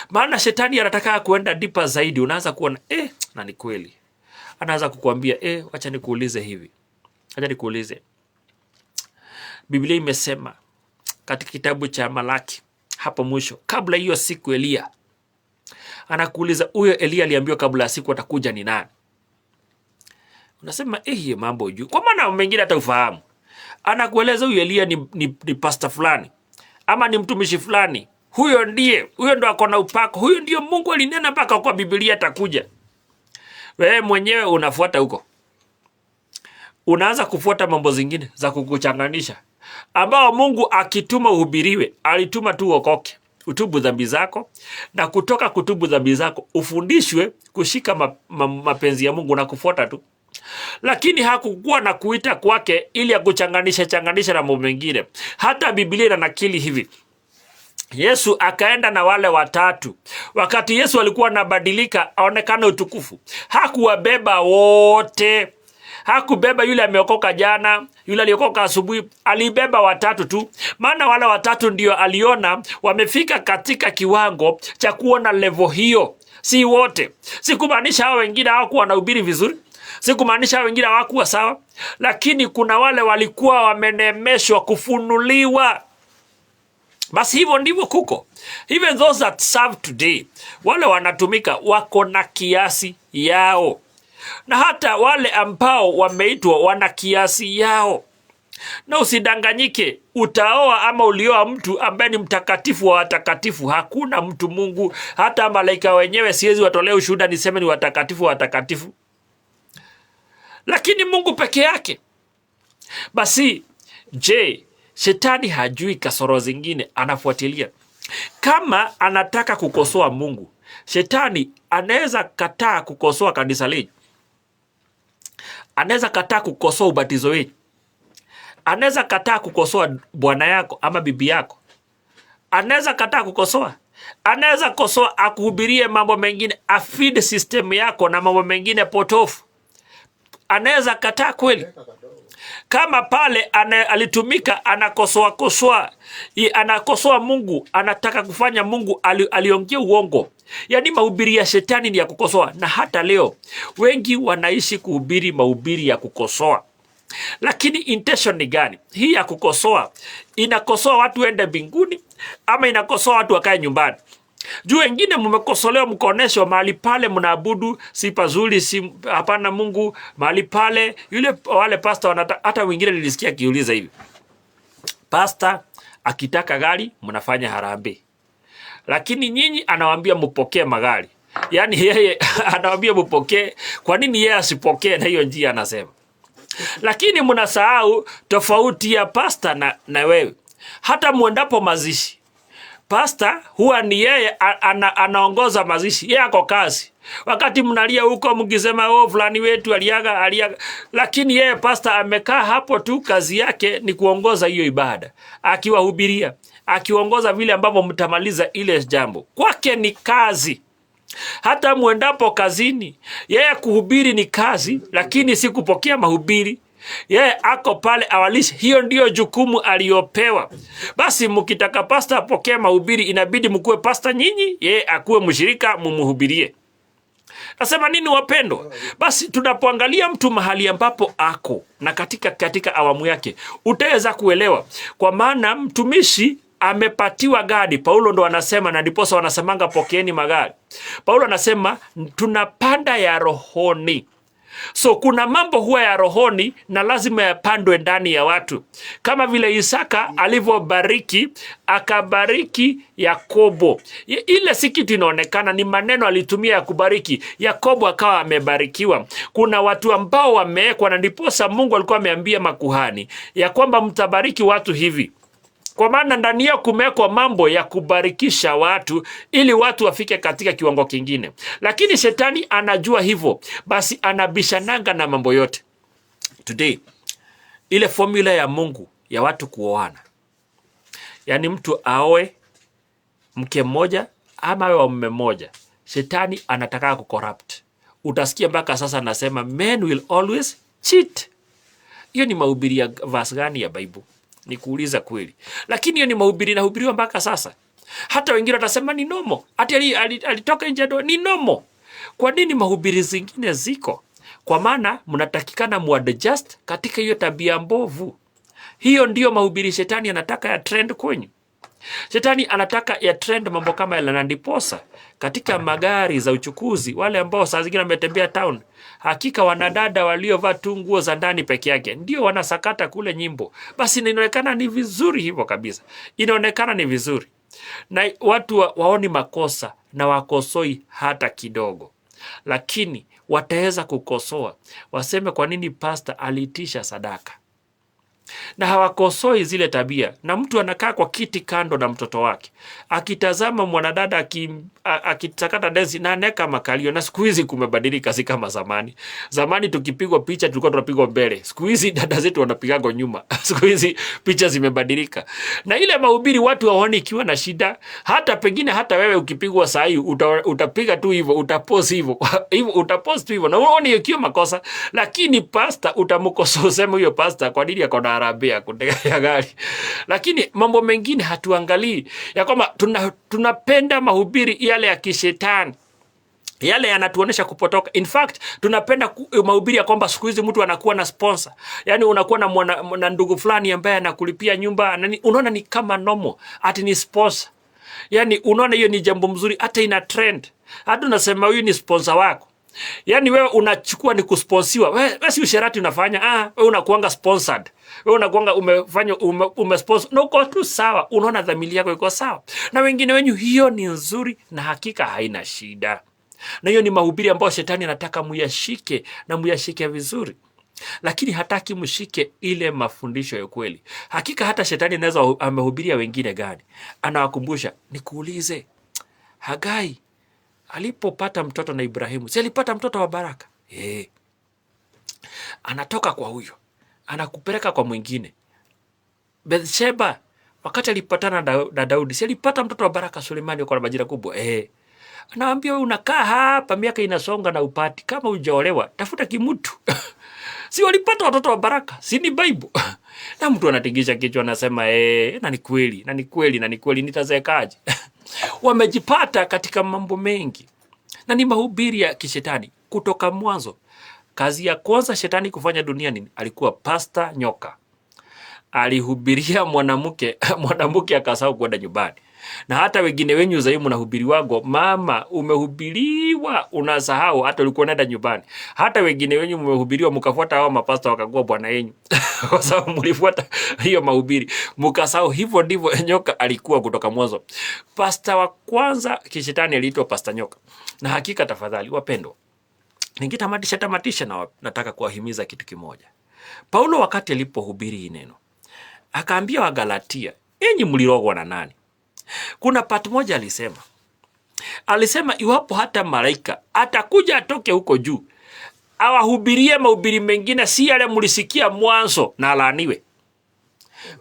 Maana shetani anataka kuenda deeper zaidi. Unaanza kuona na ni kweli. Anaanza kukuambia wacha nikuulize hivi. Acha nikuulize. Biblia imesema katika kitabu cha Malaki hapo mwisho, kabla hiyo siku Elia. Anakuuliza huyo Elia aliambiwa kabla ya siku atakuja ni nani? Unasema hiyo mambo juu. Kwa maana mengine hata ufahamu. Anakueleza huyo Elia ni pastor fulani ama ni mtumishi fulani. Huyo ndo ako na upako. Huyo ndio Mungu alinena mpaka kwa Biblia atakuja. Wewe mwenyewe unafuata huko. Unaanza kufuata mambo zingine za kukuchanganisha. Ambao Mungu akituma uhubiriwe, alituma tu uokoke, utubu dhambi zako, na kutoka kutubu dhambi zako ufundishwe kushika mapenzi ya Mungu na kufuata tu. Lakini hakukuwa na kuita kwake ili akuchanganisha na mambo mengine. Hata Biblia inanakili hivi. Yesu akaenda na wale watatu. Wakati Yesu alikuwa anabadilika aonekane utukufu, hakuwabeba wote. Hakubeba yule ameokoka jana, yule aliokoka asubuhi, alibeba watatu tu. Maana wale watatu ndio aliona wamefika katika kiwango cha kuona level hiyo. Si wote. Sikumaanisha hao wengine hawakuwa wanahubiri vizuri. Sikumaanisha hao wengine hawakuwa sawa. Lakini kuna wale walikuwa wamenemeshwa, kufunuliwa. Basi hivyo ndivyo kuko. Even those that serve today, wale wanatumika wako na kiasi yao. Na hata wale ambao wameitwa wana kiasi yao. Na usidanganyike, utaoa ama ulioa mtu ambaye ni mtakatifu wa watakatifu. Hakuna mtu Mungu, hata malaika wenyewe siwezi watolea ushuhuda niseme ni watakatifu wa watakatifu. Lakini Mungu peke yake. Basi, je, shetani hajui kasoro zingine anafuatilia? Kama anataka kukosoa Mungu, shetani anaweza kataa kukosoa kanisa letu. Anaweza kataa kukosoa ubatizo wetu. Anaweza kataa kukosoa bwana yako ama bibi yako. Anaweza kataa kukosoa. Anaweza kosoa akuhubirie mambo mengine, afeed system yako na mambo mengine potofu. Anaweza kataa kweli. Kama pale alitumika anakosoa anakosoa Mungu, anataka kufanya Mungu aliongea uongo. Yaani mahubiri ya shetani ni ya kukosoa, na hata leo wengi wanaishi kuhubiri mahubiri ya kukosoa. Lakini intention ni gani? Hii ya kukosoa inakosoa watu waende mbinguni ama inakosoa watu wakae nyumbani? Juu wengine mmekosolewa mkaoneshwa mahali pale mnaabudu si pazuri, si hapana Mungu mahali pale. Wale pastor hata wengine nilisikia kiuliza hivi. Pastor akitaka gari mnafanya harambee. Lakini nyinyi anawaambia mpokee magari. Yaani yeye anawaambia mpokee, kwa nini yeye asipokee na hiyo njia anasema? Lakini mnasahau tofauti ya pastor na wewe. Hata muendapo mazishi, pastor huwa ni yeye anaongoza mazishi. Yeye ako kazi. Wakati mnalia huko mkisema fulani wetu aliaga. Lakini yeye pastor amekaa hapo tu, kazi yake ni kuongoza hiyo ibada. Akiwahubiria, akiongoza vile ambavyo mtamaliza ile jambo. Kwake ni kazi. Hata muendapo kazini, yeye kuhubiri ni kazi, lakini si kupokea mahubiri. Yeye ako pale awalishe. Hiyo ndio jukumu aliyopewa. Basi mkitaka pastor apokee mahubiri, inabidi mkuwe pastor nyinyi, yeye akuwe mshirika mumhubirie. Nasema nini wapendo? Basi tunapoangalia mtu mahali ambapo ako na katika awamu yake, utaweza kuelewa. Kwa maana mtumishi amepatiwa gari. Paulo ndo anasema, na ndiposa wanasemanga pokeeni magari. Paulo anasema tunapanda ya rohoni. So kuna mambo huwa ya rohoni na lazima yapandwe ndani ya watu. Kama vile Isaka alivyobariki, akabariki Yakobo. Ile si kitu inaonekana, ni maneno alitumia ya kubariki. Yakobo akawa amebarikiwa. Kuna watu ambao wamewekwa, na ndiposa Mungu alikuwa ameambia makuhani ya kwamba mtabariki watu hivi. Kwa maana ndani yao kumewekwa mambo ya kubarikisha watu ili watu wafike katika kiwango kingine. Lakini shetani anajua hivyo, basi anabishananga na mambo yote. Today, ile formula ya Mungu ya watu kuoana, yaani mtu aoe mke mmoja ama awe wa mume mmoja, shetani anataka kucorrupt. Utasikia mpaka sasa nasema men will always cheat. Hiyo ni mahubiri ya verse gani ya Bible? Nikuuliza kweli. Lakini hiyo ni mahubiri inahubiriwa mpaka sasa. Hata wengine watasema ni nomo. Hata alitoka nje ndoa ni nomo. Kwa nini mahubiri zingine ziko? Kwa maana mnatakikana muadjust katika hiyo tabia mbovu. Hiyo ndio mahubiri shetani anataka ya trend kwenyu. Shetani anataka ya trend mambo kama yale, na ndiposa katika magari za uchukuzi, wale ambao saa zingine wametembea town, hakika wanadada waliovaa tu nguo za ndani peke yake ndio wanasakata kule nyimbo. Basi inaonekana ni vizuri hivyo kabisa, inaonekana ni vizuri, na watu waoni makosa na wakosoi hata kidogo, lakini wataweza kukosoa, waseme kwa nini pasta aliitisha sadaka, na hawakosoi zile tabia. Na mtu anakaa kwa kiti kando na mtoto wake akitazama mwanadada akitakata densi na aneka makalio. Na siku hizi kumebadilika, si kama zamani. Zamani tukipigwa picha tulikuwa tunapigwa mbele, siku hizi dada zetu wanapigago nyuma. Siku hizi picha zimebadilika, na ile mahubiri watu waone ikiwa na shida. Hata pengine hata wewe ukipigwa saa hii utapiga tu hivyo, utapost hivyo hivyo, utapost tu hivyo na uone ikiwa makosa. Lakini pasta utamkosoa, useme huyo pasta kwa nini yako na harambee kutega gari. Lakini mambo mengine hatuangalii, ya kwamba tunapenda mahubiri yale ya kishetani, yale yanatuonesha kupotoka. In fact, tunapenda mahubiri ya kwamba siku hizi mtu anakuwa na sponsor. Yani unakuwa na ndugu fulani ambaye anakulipia nyumba, unaona ni kama normal, ati ni sponsor. Yani unaona hiyo ni jambo mzuri, hata ina trend. Hata unasema huyu ni sponsor wako. Yani wewe unachukua ni kusponsiwa. Wewe si usherati unafanya. Wewe unakuanga sponsored. Wewe unakuanga umefanya umesponsor. Na uko tu sawa. Unaona dhamiri yako iko sawa. Na wengine wenyu hiyo ni nzuri na hakika haina shida. Na hiyo ni mahubiri ambayo shetani anataka muyashike na muyashike vizuri. Lakini hataki mshike ile mafundisho ya kweli. Hakika hata shetani anaweza amehubiria wengine gani. Anawakumbusha, nikuulize, Hagai alipopata mtoto na Ibrahimu, si alipata mtoto wa baraka? Anatoka kwa huyo, anakupeleka kwa mwingine. Bathsheba wakati alipatana na Daudi, si alipata mtoto wa baraka? Sulemani kwa majira kubwa. Anawaambia wewe unakaa hapa miaka inasonga na upati, kama hujaolewa tafuta kimutu. Si walipata watoto wa baraka? Si ni Bible? Na mtu anatingisha kichwa anasema na ni kweli, na ni kweli, na ni kweli, nitazeekaje? Wamejipata katika mambo mengi. Na ni mahubiri ya kishetani kutoka mwanzo. Kazi ya kwanza shetani kufanya duniani alikuwa pasta nyoka. Alihubiria mwanamke akasahau kwenda nyumbani. Na hata wengine wenyu zaidi mnahubiri wago, mama umehubiriwa unasahau hata ulikuwa unaenda nyumbani. Hata wengine wenyu mmehubiriwa mkafuata hao mapasta wakagua bwana yenu. Kwa sababu mlifuata hiyo mahubiri mkasahau. Hivyo ndivyo nyoka alikuwa kutoka mwanzo. Pasta wa kwanza kishetani aliitwa pasta nyoka. Na hakika tafadhali wapendwa, tamatisha na nataka kuwahimiza kitu kimoja. Paulo wakati alipohubiri neno akaambia Wagalatia, enyi mlirogwa na nani? Kuna part moja alisema iwapo hata malaika atakuja atoke huko juu awahubirie mahubiri mengine si yale mlisikia mwanzo, na alaaniwe.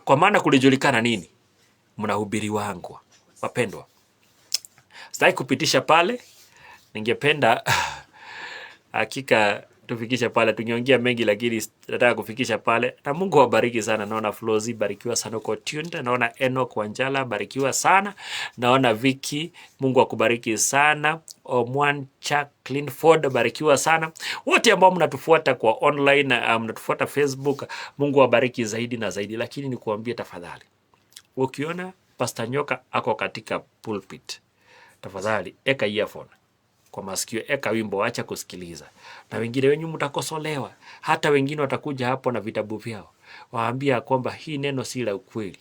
Kwa maana kulijulikana nini? Mnahubiri wangu. Wapendwa, sitaki kupitisha pale, ningependa hakika tufikisha pale, tungeongea mengi lakini nataka kufikisha pale. Na Mungu awabariki sana. Naona Flozi barikiwa sana uko tuned. Naona Enoch Wanjala barikiwa sana. Naona Vicky, Mungu akubariki sana. Omwan Jacqueline Ford barikiwa sana. Wote ambao mnatufuata kwa online, mnatufuata Facebook, Mungu awabariki zaidi na zaidi. Lakini nikuambie tafadhali, ukiona Pastor Nyoka ako katika pulpit, tafadhali eka earphone kwa masikio, eka wimbo, acha kusikiliza. Na wengine wenyu mtakosolewa. Hata wengine watakuja hapo na vitabu vyao, waambia kwamba hii neno si la ukweli.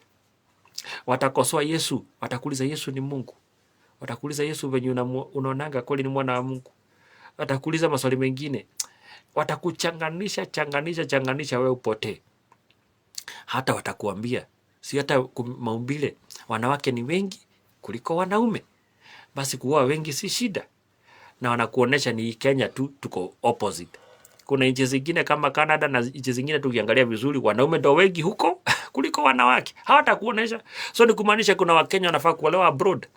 Watakosoa Yesu, watakuuliza Yesu ni Mungu. Watakuuliza Yesu venye unaonanga kweli ni mwana wa Mungu. Watakuuliza maswali mengine. Watakuchanganisha wewe upotee. Hata watakuambia si hata maumbile wanawake ni wengi kuliko wanaume, basi kuoa wengi si shida. Na wanakuonesha ni Kenya tu tuko opposite. Kuna nchi zingine kama Canada na nchi zingine tukiangalia vizuri wanaume ndio wengi huko kuliko wanawake. Hawatakuonesha. So ni kumaanisha kuna Wakenya wanafaa kuolewa abroad.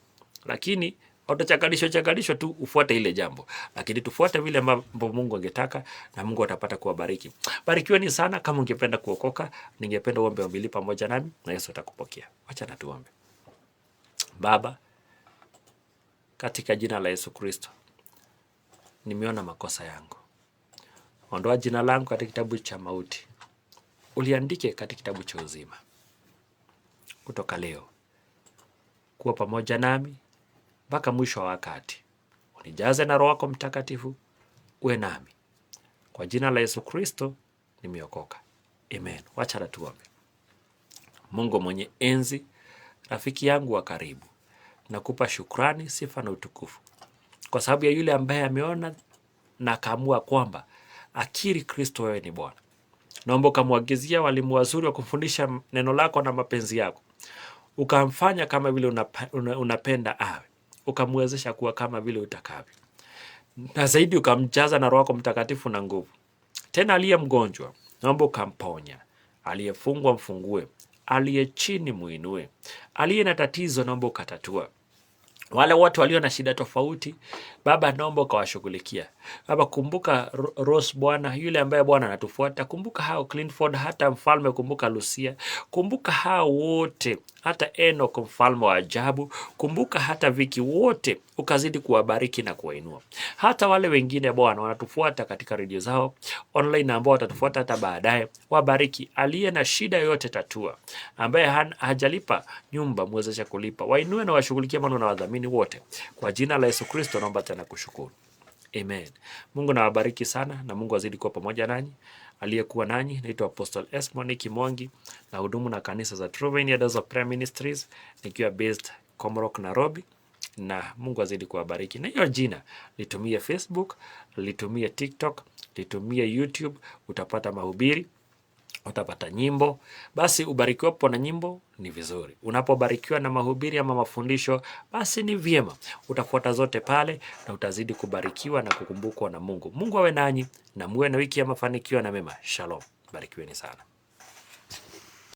Lakini watachanganishwa tu ufuate ile jambo. Lakini tufuate vile mambo Mungu angetaka na Mungu atapata kuwabariki. Barikiweni sana. Kama ungependa kuokoka, ningependa uombe ombi pamoja nami na Yesu atakupokea. Acha na tuombe. Baba, katika jina la Yesu Kristo, nimeona makosa yangu. Ondoa jina langu katika kitabu cha mauti. uliandike katika kitabu cha uzima. Kutoka leo kuwa pamoja nami mpaka mwisho wa wakati. Unijaze na Roho wako Mtakatifu, uwe nami. Kwa jina la Yesu Kristo nimeokoka. Amen. Wacha na tuombe. Mungu mwenye enzi, rafiki yangu wa karibu, nakupa shukrani, sifa na utukufu kwa sababu ya yule ambaye ameona na akaamua kwamba akiri Kristo wewe ni Bwana. Naomba ukamwagizia walimu wazuri wa kufundisha neno lako na mapenzi yako, ukamfanya kama vile unapenda awe, ukamwezesha kuwa kama vile utakavyo, na zaidi ukamjaza na Roho wako Mtakatifu na nguvu. Tena aliye mgonjwa naomba ukamponya, aliyefungwa mfungue, aliye chini muinue, aliye na tatizo naomba ukatatua. Wale watu walio na shida tofauti, Baba naomba ukawashughulikia. Baba, kumbuka Rose Bwana, yule ambaye Bwana anatufuata. Kumbuka hao Clifford, hata mfalme, kumbuka Lucia. Kumbuka hao wote, hata Enoch mfalme wa ajabu. Kumbuka hata Viki, wote ukazidi kuwabariki na kuwainua. Hata wale wengine Bwana wanatufuata katika redio zao online, ambao watatufuata hata baadaye, wabariki. Aliye na shida yote tatua, ambaye hajalipa nyumba mwezesha kulipa, wainue na washughulikie, maana na wadhamini wote. Kwa jina la Yesu Kristo naomba tena kushukuru. Amen. Mungu na wabariki sana, na Mungu azidi kuwa pamoja nanyi. Aliyekuwa nanyi naitwa Apostle Esmond Mwangi, na hudumu na kanisa za True Vineyard of Prayer Ministries nikiwa based Komorok, Nairobi, na Mungu azidi kuwabariki. Na hiyo jina litumie Facebook, litumie TikTok, litumie YouTube, utapata mahubiri, utapata nyimbo. Basi ubarikiwapo na nyimbo ni vizuri. Unapobarikiwa na mahubiri ama mafundisho, basi ni vyema. Utafuata zote pale na utazidi kubarikiwa na kukumbukwa na Mungu. Mungu awe nanyi na muwe na wiki ya mafanikio na mema. Shalom. Barikiweni sana.